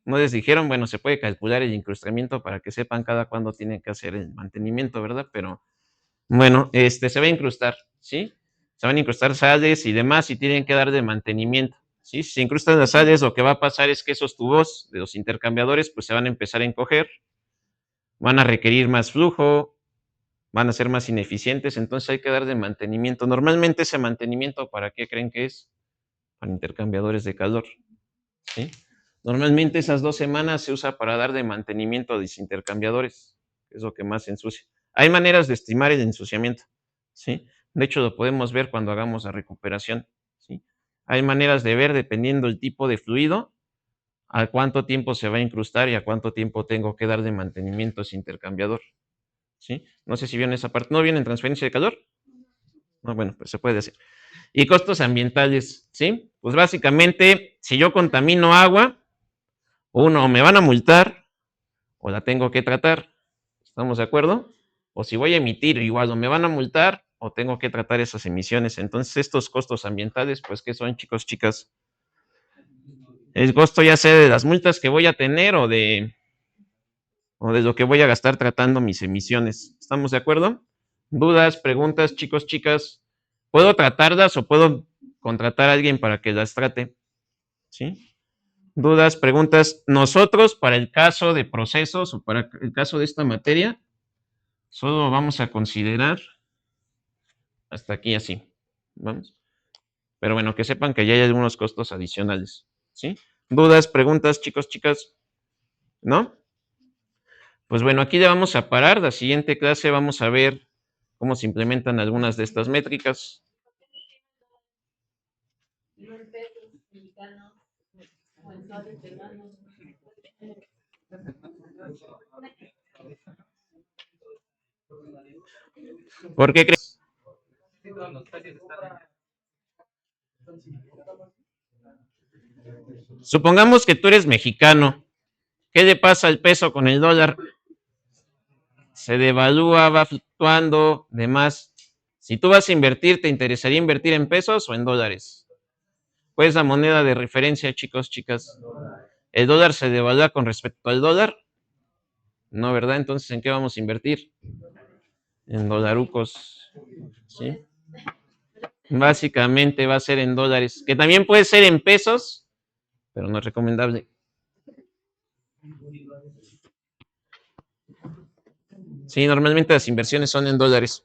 No les dijeron, bueno, se puede calcular el incrustamiento para que sepan cada cuándo tienen que hacer el mantenimiento, ¿verdad? Pero bueno, se va a incrustar, ¿sí? Se van a incrustar sales y demás y tienen que dar de mantenimiento, ¿sí? Si se incrustan las sales, lo que va a pasar es que esos tubos de los intercambiadores pues se van a empezar a encoger, van a requerir más flujo, van a ser más ineficientes, entonces hay que dar de mantenimiento. Normalmente ese mantenimiento, ¿para qué creen que es? Para intercambiadores de calor, ¿sí? Normalmente esas 2 semanas se usa para dar de mantenimiento a los intercambiadores, que es lo que más se ensucia. Hay maneras de estimar el ensuciamiento, ¿sí? De hecho, lo podemos ver cuando hagamos la recuperación, ¿sí? Hay maneras de ver, dependiendo el tipo de fluido, a cuánto tiempo se va a incrustar y a cuánto tiempo tengo que dar de mantenimiento a ese intercambiador, ¿sí? No sé si vieron esa parte. ¿No viene en transferencia de calor? No, bueno, pues se puede hacer. Y costos ambientales, ¿sí? Pues básicamente, si yo contamino agua, uno, me van a multar o la tengo que tratar. ¿Estamos de acuerdo? O si voy a emitir, igual o me van a multar o tengo que tratar esas emisiones. Entonces, estos costos ambientales, pues, ¿qué son, chicos, chicas? El costo ya sea de las multas que voy a tener o de lo que voy a gastar tratando mis emisiones. ¿Estamos de acuerdo? ¿Dudas, preguntas, chicos, chicas? ¿Puedo tratarlas o puedo contratar a alguien para que las trate? ¿Sí? ¿Dudas, preguntas? Nosotros, para el caso de procesos o para el caso de esta materia, solo vamos a considerar hasta aquí así. ¿Vamos? Pero bueno, que sepan que ya hay algunos costos adicionales. ¿Sí? ¿Dudas, preguntas, chicos, chicas? ¿No? Pues bueno, aquí ya vamos a parar. La siguiente clase vamos a ver cómo se implementan algunas de estas métricas. No en pesos mexicanos o en soles peruanos. ¿Por qué crees? Supongamos que tú eres mexicano. ¿Qué le pasa al peso con el dólar? Se devalúa, va fluctuando, demás. Si tú vas a invertir, ¿te interesaría invertir en pesos o en dólares? ¿Cuál es la moneda de referencia, chicos, chicas? ¿El dólar se devalúa con respecto al dólar? No, ¿verdad? Entonces, ¿en qué vamos a invertir? En dolarucos, ¿sí? Básicamente va a ser en dólares, que también puede ser en pesos, pero no es recomendable. Sí, normalmente las inversiones son en dólares.